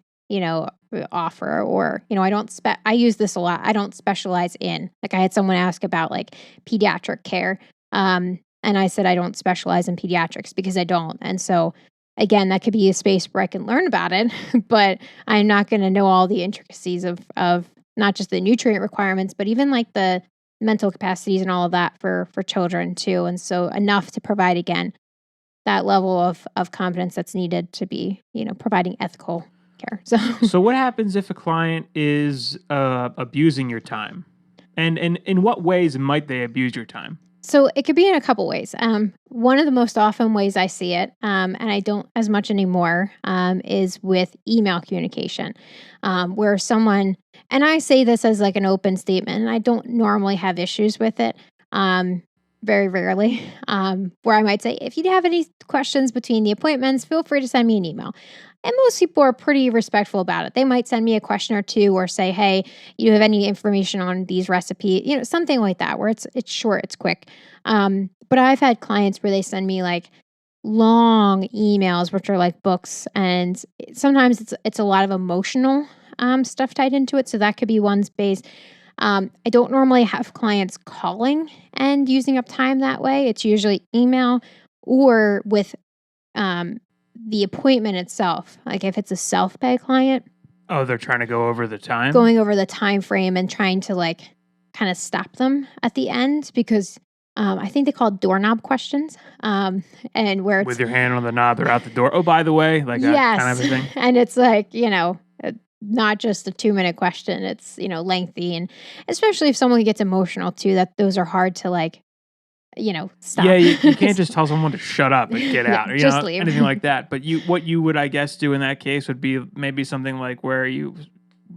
offer, or, I use this a lot. I don't specialize in, like, I had someone ask about like pediatric care. And I said, I don't specialize in pediatrics because I don't. And so again, that could be a space where I can learn about it, but I'm not going to know all the intricacies of not just the nutrient requirements, but even like the mental capacities and all of that for children too. And so enough to provide, again, that level of confidence that's needed to be, providing ethical care. So what happens if a client is abusing your time? And in what ways might they abuse your time? So it could be in a couple ways. One of the most often ways I see it, and I don't as much anymore, is with email communication, where someone, and I say this as like an open statement, and I don't normally have issues with it, very rarely, where I might say, if you have any questions between the appointments, feel free to send me an email. And most people are pretty respectful about it. They might send me a question or two, or say, hey, you have any information on these recipes, something like that, where it's short, it's quick. But I've had clients where they send me like long emails, which are like books. And sometimes it's a lot of emotional stuff tied into it. So that could be one space. I don't normally have clients calling and using up time that way. It's usually email, or with the appointment itself. Like if it's a self-pay client. Oh, they're trying to go over the time? Going over the time frame and trying to like kind of stop them at the end, because I think they call it doorknob questions. And where it's with your hand on the knob, they're out the door. Oh, by the way, like that kind of a thing. And it's like, not just a 2-minute question. It's, lengthy, and especially if someone gets emotional too, that those are hard to like, stop. Yeah, you can't just tell someone to shut up and get out, or just leave. anything like that. But what you would, I guess, do in that case would be maybe something like where you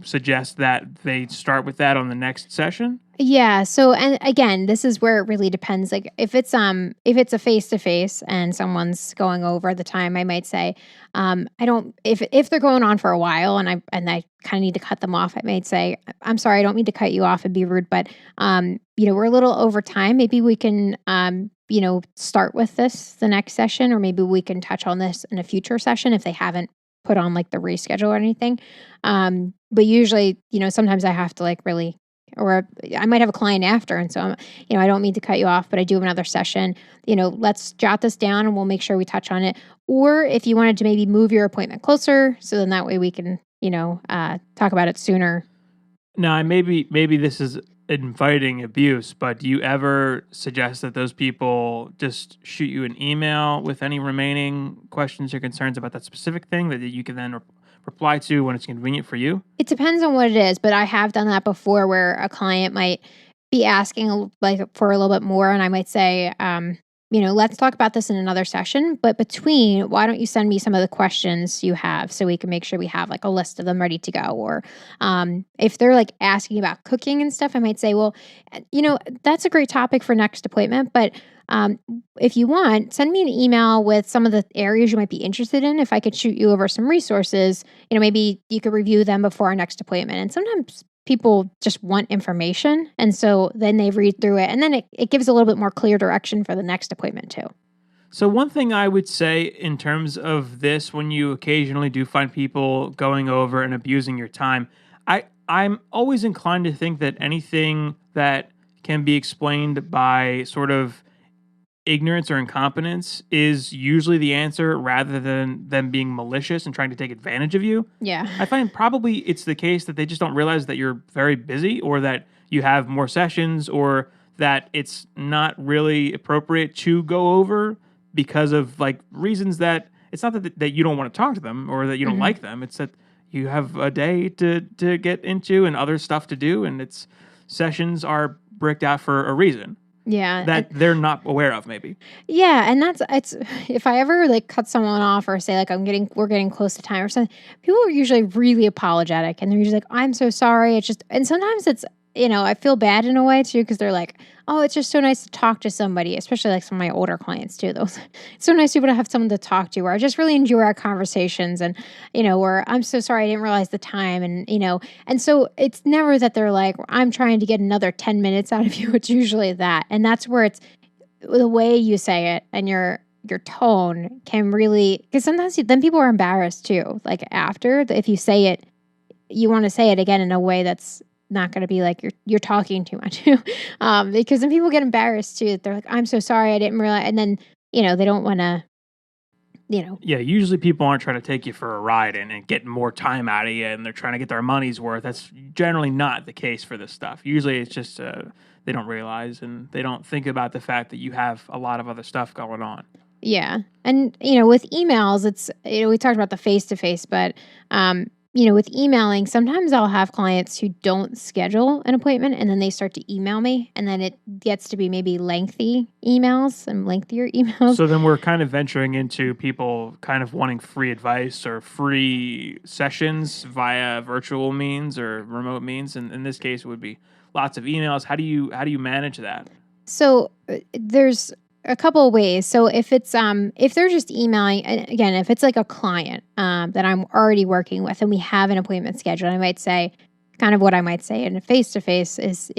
suggest that they start with that on the next session. Yeah. So, and again, this is where it really depends. Like if it's a face-to-face and someone's going over the time, I might say, if they're going on for a while and I kind of need to cut them off, I might say, I'm sorry, I don't mean to cut you off and be rude, but, we're a little over time. Maybe we can, start with this the next session, or maybe we can touch on this in a future session if they haven't put on like the reschedule or anything. But usually, sometimes I have to like really, or I might have a client after. And so, I don't mean to cut you off, but I do have another session. Let's jot this down and we'll make sure we touch on it. Or if you wanted to maybe move your appointment closer, so then that way we can, talk about it sooner. Now, maybe this is inviting abuse, but do you ever suggest that those people just shoot you an email with any remaining questions or concerns about that specific thing that you can then reply to when it's convenient for you? It depends on what it is, but I have done that before, where a client might be asking like for a little bit more, and I might say, let's talk about this in another session, but between, why don't you send me some of the questions you have so we can make sure we have like a list of them ready to go? Or if they're like asking about cooking and stuff, I might say, well, that's a great topic for next appointment, but if you want, send me an email with some of the areas you might be interested in. If I could shoot you over some resources, maybe you could review them before our next appointment. And sometimes people just want information. And so then they read through it, and then it gives a little bit more clear direction for the next appointment too. So one thing I would say in terms of this, when you occasionally do find people going over and abusing your time, I'm always inclined to think that anything that can be explained by sort of ignorance or incompetence is usually the answer, rather than them being malicious and trying to take advantage of you. Yeah. I find probably it's the case that they just don't realize that you're very busy, or that you have more sessions, or that it's not really appropriate to go over because of like reasons that it's not that you don't want to talk to them or that you don't like them. It's that you have a day to get into and other stuff to do, and it's sessions are bricked out for a reason. Yeah. That they're not aware of, maybe. Yeah, and it's if I ever like cut someone off or say like we're getting close to time or something, people are usually really apologetic, and they're usually like, I'm so sorry. It's just, and sometimes it's, I feel bad in a way too, because they're like, oh, it's just so nice to talk to somebody, especially like some of my older clients too. Those it's so nice to be able to have someone to talk to, where I just really enjoy our conversations, and where I'm so sorry I didn't realize the time, and and so it's never that they're like, I'm trying to get another 10 minutes out of you. It's usually that, and that's where it's the way you say it and your tone can really, because sometimes then people are embarrassed too. Like after, if you say it, you want to say it again in a way that's not going to be like you're talking too much, because then people get embarrassed too. They're like, I'm so sorry, I didn't realize, and then they don't want to, Yeah, usually people aren't trying to take you for a ride and get more time out of you, and they're trying to get their money's worth. That's generally not the case for this stuff. Usually it's just they don't realize, and they don't think about the fact that you have a lot of other stuff going on. Yeah. And, with emails, it's, we talked about the face-to-face, but, with emailing, sometimes I'll have clients who don't schedule an appointment, and then they start to email me, and then it gets to be maybe lengthy emails and lengthier emails. So then we're kind of venturing into people kind of wanting free advice or free sessions via virtual means or remote means. And in this case, it would be lots of emails. How do you manage that? So there's a couple of ways. So if it's if they're just emailing, and again, if it's like a client that I'm already working with and we have an appointment scheduled, I might say kind of what I might say in a face-to-face is,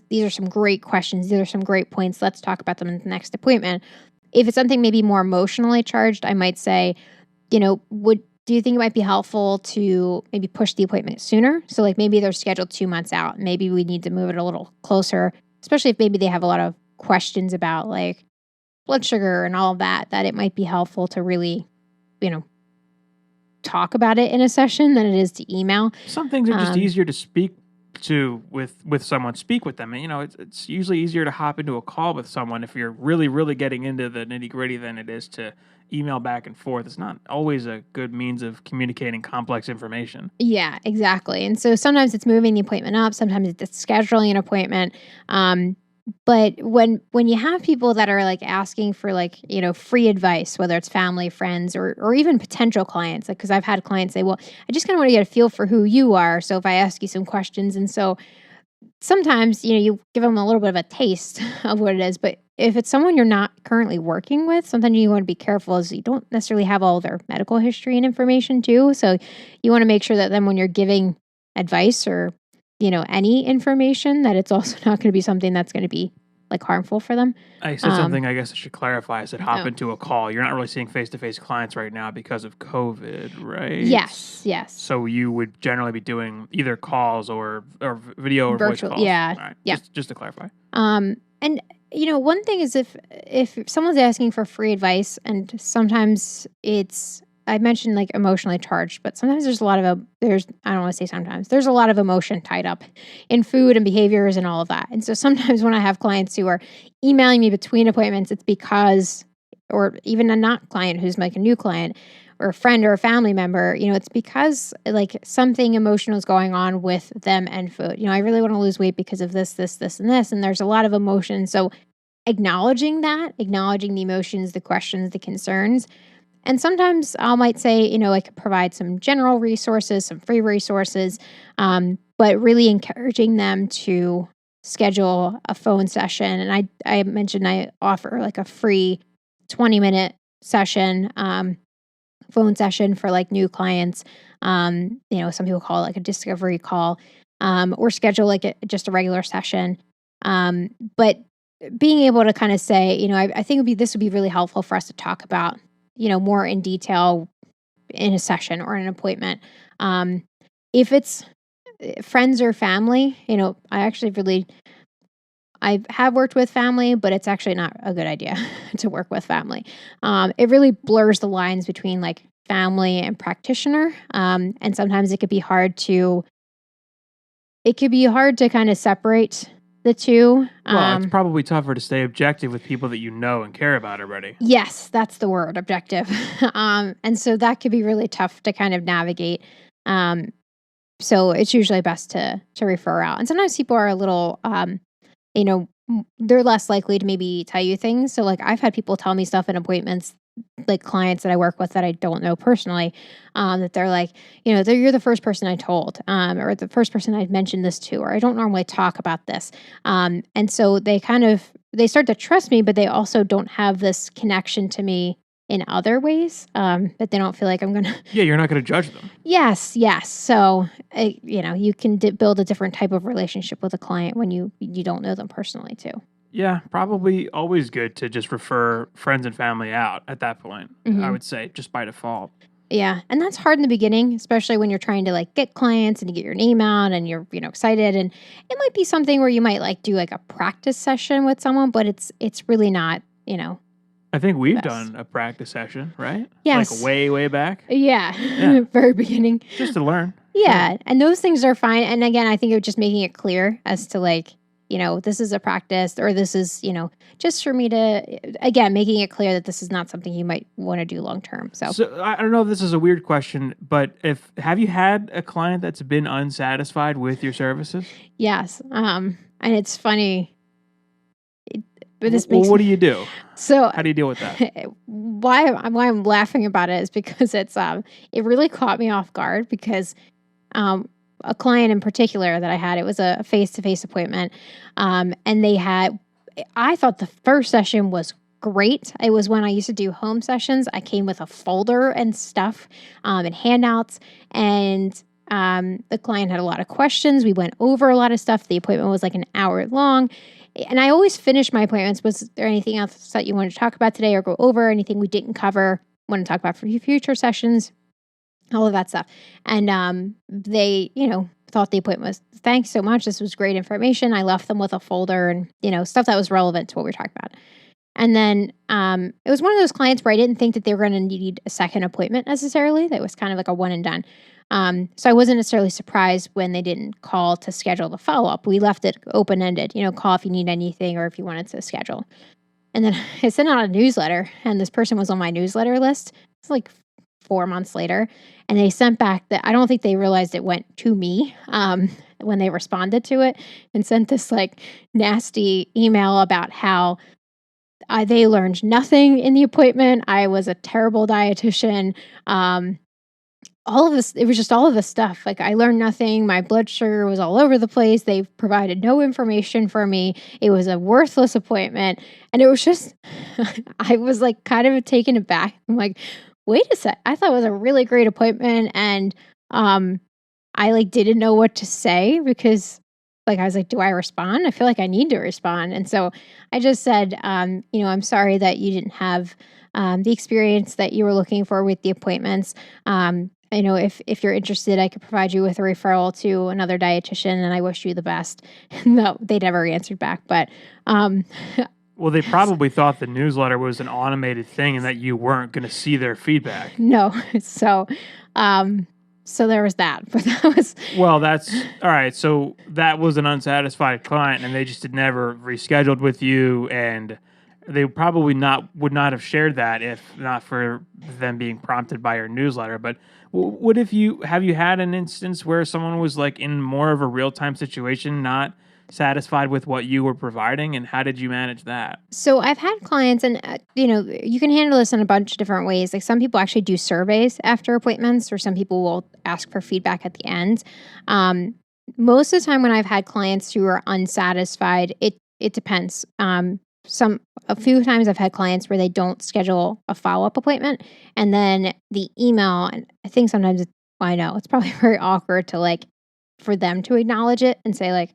these are some great questions. These are some great points. Let's talk about them in the next appointment. If it's something maybe more emotionally charged, I might say, do you think it might be helpful to maybe push the appointment sooner? So like maybe they're scheduled 2 months out. Maybe we need to move it a little closer, especially if maybe they have a lot of questions about like blood sugar and all of that it might be helpful to really, talk about it in a session than it is to email. Some things are just easier to speak to with someone. Speak with them, and it's usually easier to hop into a call with someone if you're really, really getting into the nitty gritty than it is to email back and forth. It's not always a good means of communicating complex information. Yeah, exactly. And so sometimes it's moving the appointment up. Sometimes it's scheduling an appointment. But when you have people that are like asking for like, free advice, whether it's family, friends, or even potential clients, like, because I've had clients say, well, I just kind of want to get a feel for who you are. So if I ask you some questions, and so sometimes, you give them a little bit of a taste of what it is. But if it's someone you're not currently working with, sometimes you want to be careful, as you don't necessarily have all their medical history and information too. So you want to make sure that then when you're giving advice or any information, that it's also not going to be something that's going to be like harmful for them. I said something I guess I should clarify. I said hop into a call. You're not really seeing face-to-face clients right now because of COVID, right? Yes. So you would generally be doing either calls or video or virtual, voice calls. Yeah. Right. Yeah. Just to clarify. And one thing is if someone's asking for free advice, and sometimes it's, I mentioned like emotionally charged, but sometimes there's a lot of, I don't want to say sometimes, there's a lot of emotion tied up in food and behaviors and all of that. And so sometimes when I have clients who are emailing me between appointments, it's because, or even a not client who's like a new client or a friend or a family member, it's because like something emotional is going on with them and food. I really want to lose weight because of this, and this, and there's a lot of emotion. So acknowledging the emotions, the questions, the concerns. And sometimes I might say, I could provide some general resources, some free resources, but really encouraging them to schedule a phone session. And I mentioned I offer like a free 20-minute session, phone session for like new clients. Some people call it like a discovery call, or schedule like just a regular session. But being able to kind of say, I think this would be really helpful for us to talk about, more in detail in a session or an appointment. If it's friends or family, I have worked with family, but it's actually not a good idea to work with family. It really blurs the lines between like family and practitioner. And sometimes it could be hard to kind of separate the two. Well, it's probably tougher to stay objective with people that you know and care about already. Yes, that's the word, objective. And so that could be really tough to kind of navigate. So it's usually best to refer out. And sometimes people are a little, they're less likely to maybe tell you things. So like I've had people tell me stuff in appointments, like clients that I work with that I don't know personally, that they're like, you're the first person I told, or the first person I'd mentioned this to, or I don't normally talk about this. And so they start to trust me, but they also don't have this connection to me in other ways, that they don't feel like I'm going to. Yeah, you're not going to judge them. Yes. So, you can build a different type of relationship with a client when you don't know them personally too. Yeah, probably always good to just refer friends and family out at that point, I would say, just by default. Yeah, and that's hard in the beginning, especially when you're trying to like get clients and to get your name out and you're, excited. And it might be something where you might like do like a practice session with someone, but it's really not, I think we've done a practice session, right? Yes. Like way, way back. Yeah. Very beginning. Just to learn. Yeah. And those things are fine. And again, I think just making it clear as to like, this is a practice, or this is, just for me to, again, making it clear that this is not something you might want to do long term. So I don't know if this is a weird question, but have you had a client that's been unsatisfied with your services? Yes. And it's funny. What do you do? So how do you deal with that? Why I'm laughing about it is because it really caught me off guard because a client in particular that I had, it was a face-to-face appointment, and I thought the first session was great. It was when I used to do home sessions. I came with a folder and stuff, and handouts, and the client had a lot of questions. We went over a lot of stuff. The appointment was like an hour long. And I always finish my appointments. Was there anything else that you wanted to talk about today or go over? Anything we didn't cover? Want to talk about for future sessions? All of that stuff. And they, thought the appointment was, thanks so much. This was great information. I left them with a folder and, stuff that was relevant to what we were talking about. And then it was one of those clients where I didn't think that they were going to need a second appointment necessarily. That was kind of like a one and done. So I wasn't necessarily surprised when they didn't call to schedule the follow-up. We left it open-ended, call if you need anything or if you wanted to schedule. And then I sent out a newsletter, and this person was on my newsletter list. It's like 4 months later, and they sent back that I don't think they realized it went to me when they responded to it, and sent this like nasty email about how they learned nothing in the appointment. I was a terrible dietitian. All of this, it was just all of this stuff. Like I learned nothing. My blood sugar was all over the place. They provided no information for me. It was a worthless appointment. And it was just, I was like kind of taken aback. I'm like, wait a sec. I thought it was a really great appointment. And I like didn't know what to say because like, I was like, do I respond? I feel like I need to respond. And so I just said, I'm sorry that you didn't have the experience that you were looking for with the appointments. If you're interested, I could provide you with a referral to another dietitian, and I wish you the best. No, they never answered back, but well, they probably thought the newsletter was an automated thing and that you weren't going to see their feedback. No, so there was that, but that was that's all right. So that was an unsatisfied client, and they just had never rescheduled with you, and they probably would not have shared that if not for them being prompted by your newsletter. But have you had an instance where someone was like in more of a real-time situation, not satisfied with what you were providing, and how did you manage that? So I've had clients, and you can handle this in a bunch of different ways. Like some people actually do surveys after appointments, or some people will ask for feedback at the end. Most of the time, when I've had clients who are unsatisfied, it depends. A few times I've had clients where they don't schedule a follow-up appointment, and then the email, and I think sometimes I know it's probably very awkward to for them to acknowledge it and say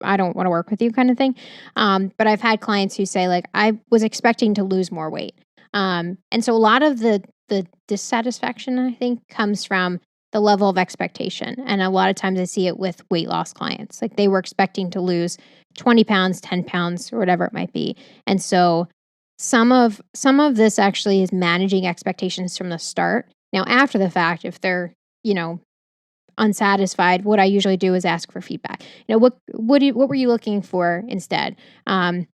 I don't want to work with you kind of thing. But I've had clients who say I was expecting to lose more weight. And so a lot of the dissatisfaction, I think, comes from the level of expectation. And a lot of times I see it with weight loss clients. Like they were expecting to lose 20 pounds, 10 pounds, or whatever it might be. And so some of this actually is managing expectations from the start. Now, after the fact, if they're, unsatisfied, what I usually do is ask for feedback. What were you looking for instead? What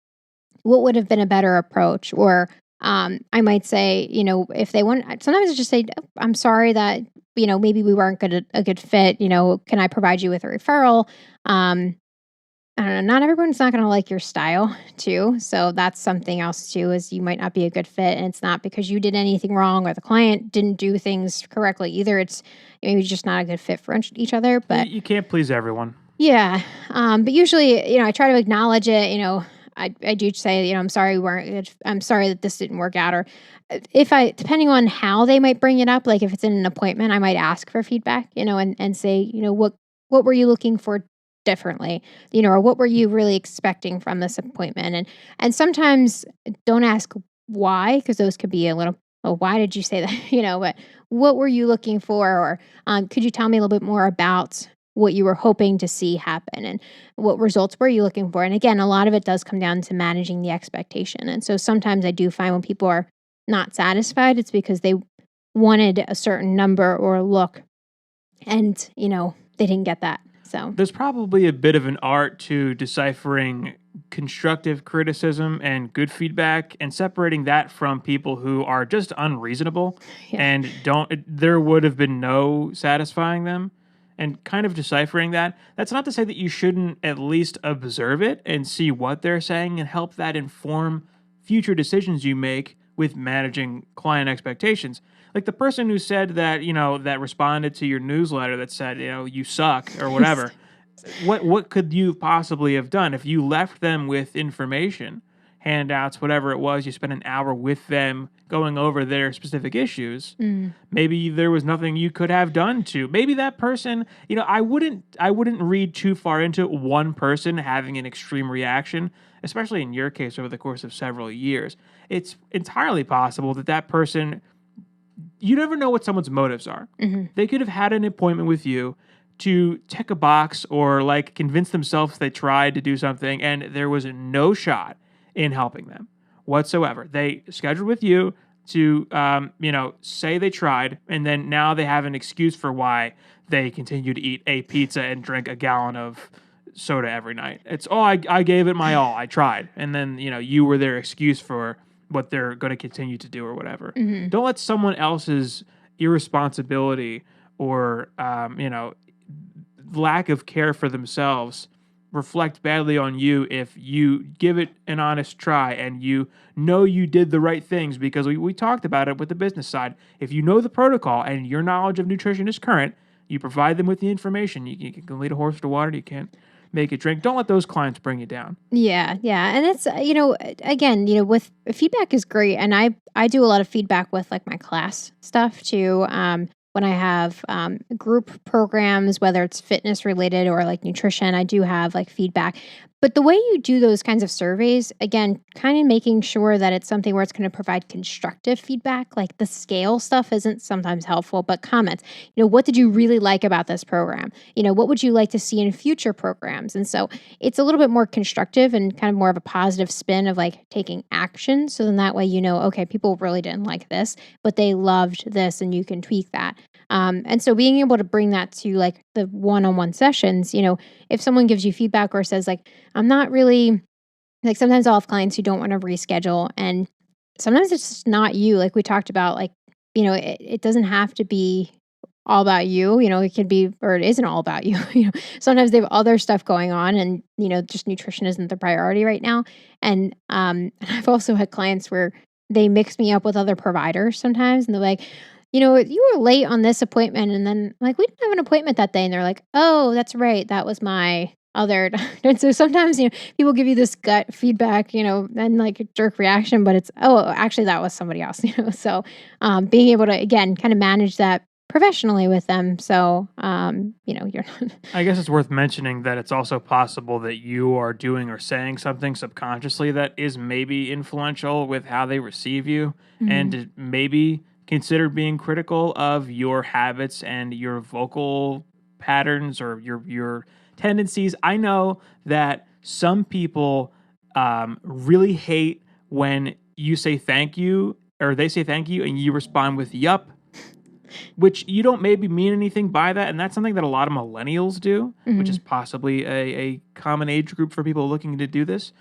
would have been a better approach? Or I might say, if they want, sometimes I just say, I'm sorry that maybe we weren't a good fit. Can I provide you with a referral? I don't know. Not everyone's not going to like your style too. So that's something else too, is you might not be a good fit. And it's not because you did anything wrong or the client didn't do things correctly either. It's maybe just not a good fit for each other. But You can't please everyone. yeah. But usually, I try to acknowledge it. I do say, I'm sorry I'm sorry that this didn't work out. Or depending on how they might bring it up, like if it's in an appointment, I might ask for feedback, and say, what were you looking for differently, or what were you really expecting from this appointment? And sometimes don't ask why, because those could be a little, oh, why did you say that? But what were you looking for? Or could you tell me a little bit more about what you were hoping to see happen, and what results were you looking for? And again, a lot of it does come down to managing the expectation. And so sometimes I do find when people are not satisfied, it's because they wanted a certain number or look, and they didn't get that. So there's probably a bit of an art to deciphering constructive criticism and good feedback and separating that from people who are just unreasonable and there would have been no satisfying them, and kind of deciphering that. That's not to say that you shouldn't at least observe it and see what they're saying and help that inform future decisions you make with managing client expectations. Like the person who said that, that responded to your newsletter that said, you suck or whatever. What could you possibly have done if you left them with information, handouts, whatever it was? You spent an hour with them going over their specific issues. Maybe there was nothing you could have done to. Maybe that person, I wouldn't read too far into one person having an extreme reaction, especially in your case over the course of several years. It's entirely possible that person, you never know what someone's motives are. Mm-hmm. They could have had an appointment with you to tick a box or convince themselves they tried to do something and there was no shot in helping them whatsoever. They scheduled with you to, say they tried, and then now they have an excuse for why they continue to eat a pizza and drink a gallon of soda every night. It's, I gave it my all. I tried. And then, you were their excuse for what they're going to continue to do or whatever. Mm-hmm. Don't let someone else's irresponsibility or, lack of care for themselves reflect badly on you if you give it an honest try and you did the right things, because we talked about it with the business side. If you know the protocol and your knowledge of nutrition is current, you provide them with the information. You can lead a horse to water. You can't make it drink. Don't let those clients bring you down. Yeah. And it's, again, with feedback is great. And I do a lot of feedback with my class stuff too. When I have group programs, whether it's fitness related or nutrition, I do have feedback. But the way you do those kinds of surveys, again, kind of making sure that it's something where it's going to provide constructive feedback, the scale stuff isn't sometimes helpful, but comments, what did you really like about this program? What would you like to see in future programs? And so it's a little bit more constructive and kind of more of a positive spin of taking action. So then that way, okay, people really didn't like this, but they loved this and you can tweak that. And so being able to bring that to the one-on-one sessions, if someone gives you feedback or says I'm not really, sometimes I'll have clients who don't want to reschedule, and sometimes it's just not you. We talked about, it doesn't have to be all about you. It could be, or it isn't all about you. Sometimes they have other stuff going on, and just nutrition isn't the priority right now. And I've also had clients where they mix me up with other providers sometimes, and they're like, you were late on this appointment, and then we didn't have an appointment that day, and they're like, oh, that's right, that was my other. And so sometimes people give you this gut feedback, and a jerk reaction, but it's, oh, actually that was somebody else. So being able to, again, kind of manage that professionally with them. So you're I guess it's worth mentioning that it's also possible that you are doing or saying something subconsciously that is maybe influential with how they receive you, and maybe consider being critical of your habits and your vocal patterns or your tendencies. I know that some people really hate when you say thank you, or they say thank you and you respond with yup, which you don't maybe mean anything by that. And that's something that a lot of millennials do, which is possibly a common age group for people looking to do this.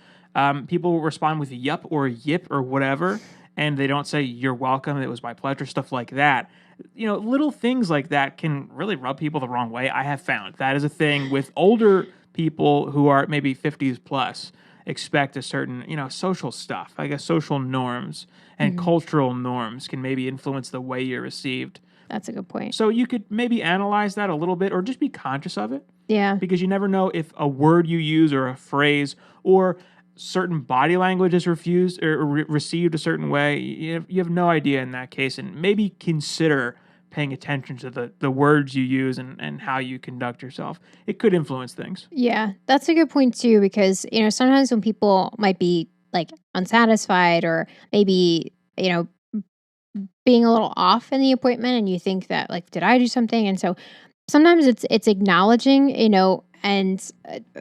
People respond with yup or yip or whatever, and they don't say you're welcome, it was my pleasure, stuff like that. Little things like that can really rub people the wrong way. I have found that is a thing with older people who are maybe 50s plus, expect a certain, social stuff. I guess social norms and cultural norms can maybe influence the way you're received. That's a good point. So you could maybe analyze that a little bit, or just be conscious of it. Yeah. Because you never know if a word you use or a phrase or certain body language is refused or received a certain way. You have no idea in that case, and maybe consider paying attention to the words you use and how you conduct yourself. It could influence things. Yeah, that's a good point too, because, sometimes when people might be unsatisfied, or maybe, being a little off in the appointment, and you think that did I do something? And so sometimes it's acknowledging, and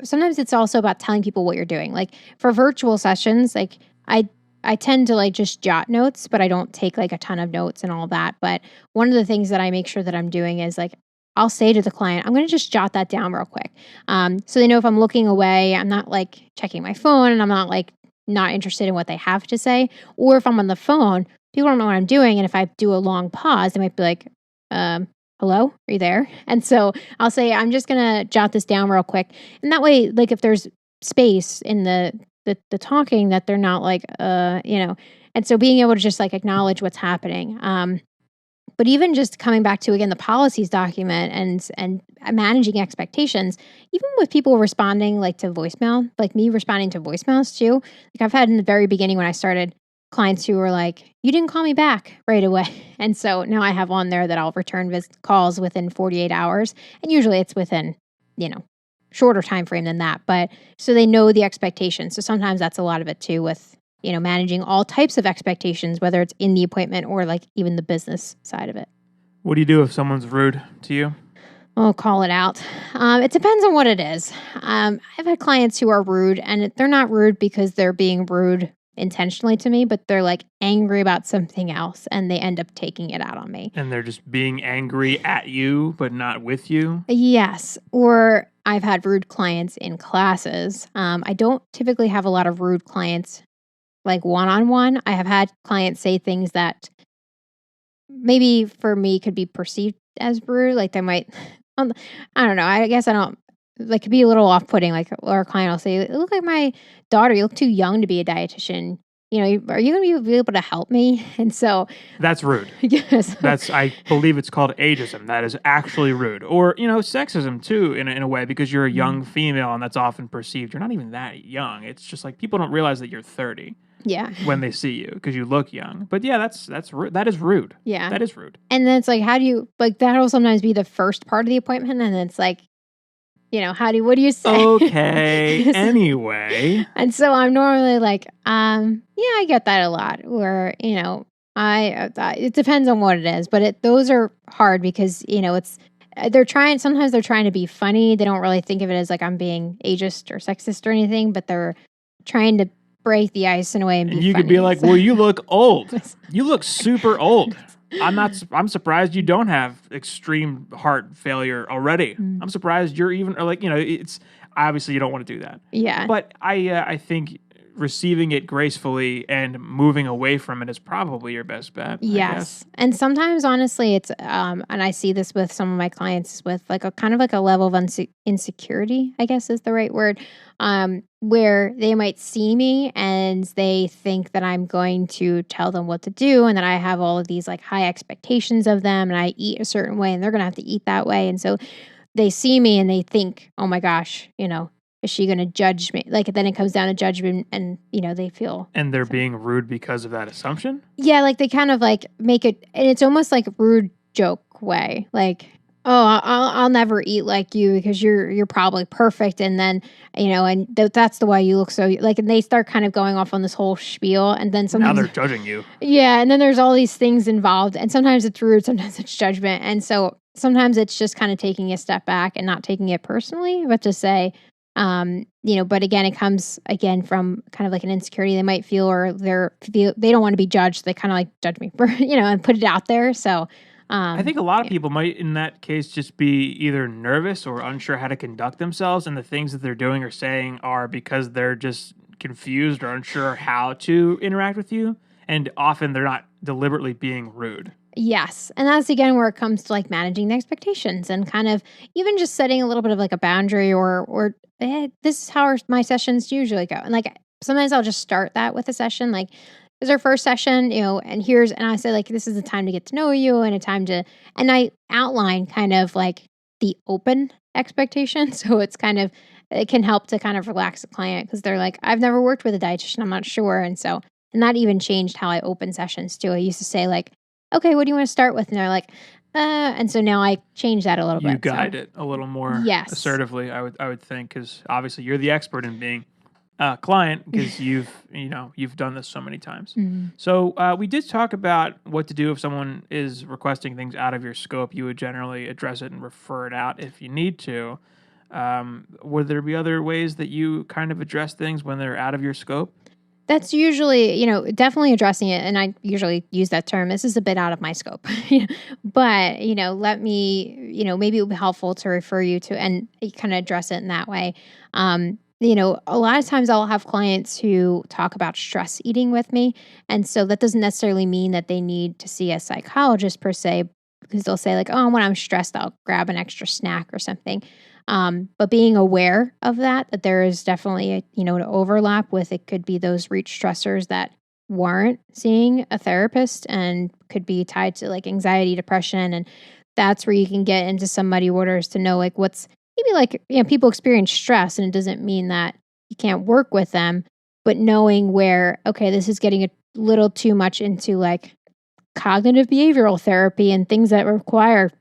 sometimes it's also about telling people what you're doing. For virtual sessions, I tend to just jot notes, but I don't take a ton of notes and all that. But one of the things that I make sure that I'm doing is I'll say to the client, I'm going to just jot that down real quick. So they know if I'm looking away, I'm not checking my phone, and I'm not not interested in what they have to say. Or if I'm on the phone, people don't know what I'm doing. And if I do a long pause, they might be like, hello, are you there? And so I'll say, I'm just going to jot this down real quick. And that way, if there's space in the talking, that they're not and so being able to just acknowledge what's happening. But even just coming back to, again, the policies document and managing expectations, even with people responding to voicemail, me responding to voicemails too. I've had in the very beginning when I started, clients who were you didn't call me back right away. And so now I have on there that I'll return calls within 48 hours. And usually it's within, shorter time frame than that. But so they know the expectations. So sometimes that's a lot of it too, with, managing all types of expectations, whether it's in the appointment or even the business side of it. What do you do if someone's rude to you? Oh, call it out. It depends on what it is. I've had clients who are rude, and they're not rude because they're being rude intentionally to me, but they're angry about something else, and they end up taking it out on me. And they're just being angry at you, but not with you? Yes. Or I've had rude clients in classes. I don't typically have a lot of rude clients one-on-one. I have had clients say things that maybe for me could be perceived as rude. They might, I don't know. I guess I don't, could be a little off-putting. Or a client will say, "You look like my daughter. You look too young to be a dietitian. Are you going to be able to help me?" And so that's rude. Yes. I believe it's called ageism. That is actually rude. Or, sexism too, in a way, because you're a young female and that's often perceived. You're not even that young. It's just people don't realize that you're 30. Yeah. When they see you, because you look young. But yeah, that's rude. That is rude. Yeah. That is rude. And then it's how do you, that'll sometimes be the first part of the appointment, and then it's what do you say? Okay. Anyway. And so I'm normally yeah, I get that a lot. Where, it depends on what it is, but those are hard because, sometimes they're trying to be funny. They don't really think of it as I'm being ageist or sexist or anything, but they're trying to break the ice in a way and be you funny. Could be well, you look old. You look super old. I'm surprised you don't have extreme heart failure already. I'm surprised you're even, it's obviously you don't want to do that. Yeah. But I think receiving it gracefully and moving away from it is probably your best bet, I guess. Yes. And sometimes, honestly, it's, and I see this with some of my clients with like a kind of like a level of insecurity, I guess is the right word, where they might see me and they think that I'm going to tell them what to do and that I have all of these like high expectations of them and I eat a certain way and they're going to have to eat that way. And so they see me and they think, oh my gosh, is she going to judge me? Like, then it comes down to judgment and, they feel. And they're being rude because of that assumption? Yeah, like they kind of like make it, and it's almost like a rude joke way. Like, oh, I'll never eat like you because you're probably perfect. And then, and that's the way you look. So like, and they start kind of going off on this whole spiel. And then sometimes. Now they're judging you. Yeah. And then there's all these things involved. And sometimes it's rude, sometimes it's judgment. And so sometimes it's just kind of taking a step back and not taking it personally, but to say, but again, it comes again from kind of like an insecurity they might feel, or they don't want to be judged. They kind of like judge me for, and put it out there. So, I think a lot of people might, in that case, just be either nervous or unsure how to conduct themselves. And the things that they're doing or saying are because they're just confused or unsure how to interact with you. And often they're not deliberately being rude. Yes. And that's again where it comes to like managing the expectations and kind of even just setting a little bit of like a boundary or this is how my sessions usually go. And like sometimes I'll just start that with a session. Like, this is our first session, and I say like, this is the time to get to know you and and I outline kind of like the open expectation. So it can help to kind of relax the client because they're like, I've never worked with a dietitian. I'm not sure. And that even changed how I open sessions too. I used to say like, okay, what do you want to start with? And they're like, and so now I change that a little bit. You guide it a little more assertively, I would think, because obviously you're the expert in being a client because you've done this so many times. Mm-hmm. So we did talk about what to do if someone is requesting things out of your scope. You would generally address it and refer it out if you need to. Would there be other ways that you kind of address things when they're out of your scope? That's usually, definitely addressing it. And I usually use that term. This is a bit out of my scope. But, let me, maybe it would be helpful to refer you to and kind of address it in that way. A lot of times I'll have clients who talk about stress eating with me. And so that doesn't necessarily mean that they need to see a psychologist per se, because they'll say like, oh, when I'm stressed, I'll grab an extra snack or something. But being aware of that there is definitely an overlap with, it could be those reach stressors that warrant seeing a therapist and could be tied to like anxiety, depression. And that's where you can get into some muddy waters to know like what's maybe like, people experience stress and it doesn't mean that you can't work with them, but knowing where, okay, this is getting a little too much into like cognitive behavioral therapy and things that require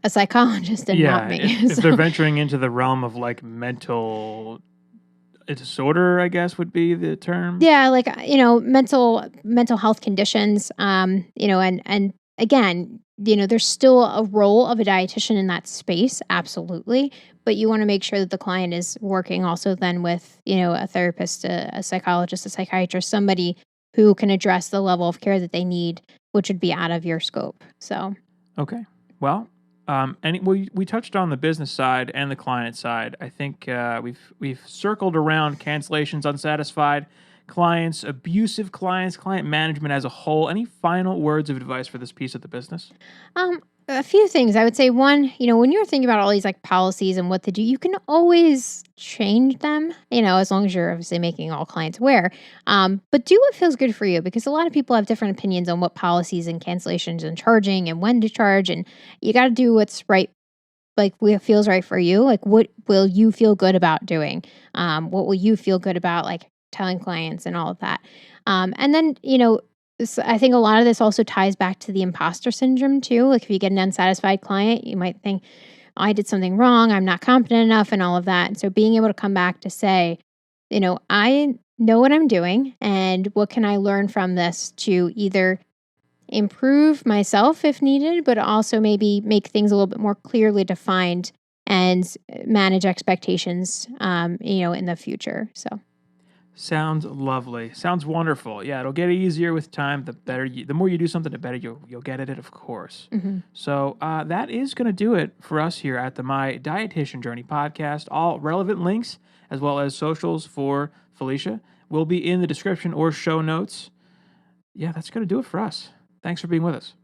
a psychologist and not me. If they're venturing into the realm of like mental disorder, I guess would be the term. Yeah, like mental health conditions. And again, there's still a role of a dietitian in that space, absolutely. But you want to make sure that the client is working also then with a therapist, a psychologist, a psychiatrist, somebody who can address the level of care that they need, which would be out of your scope. So okay, well. We touched on the business side and the client side. I think we've circled around cancellations, unsatisfied clients, abusive clients, client management as a whole. Any final words of advice for this piece of the business? A few things. I would say one, when you're thinking about all these like policies and what to do, you can always change them, as long as you're obviously making all clients aware. But do what feels good for you, because a lot of people have different opinions on what policies and cancellations and charging and when to charge. And you got to do what's right, like what feels right for you. Like, what will you feel good about doing? What will you feel good about like telling clients and all of that? And then, I think a lot of this also ties back to the imposter syndrome too. Like if you get an unsatisfied client, you might think, oh, I did something wrong, I'm not confident enough and all of that. And so being able to come back to say, I know what I'm doing and what can I learn from this to either improve myself if needed, but also maybe make things a little bit more clearly defined and manage expectations, in the future. Sounds lovely. Sounds wonderful. Yeah, it'll get easier with time. The more you do something, the better you'll get at it, of course. So that is going to do it for us here at the My Dietitian Journey podcast. All relevant links as well as socials for Felicia will be in the description or show notes. Yeah, that's going to do it for us. Thanks for being with us.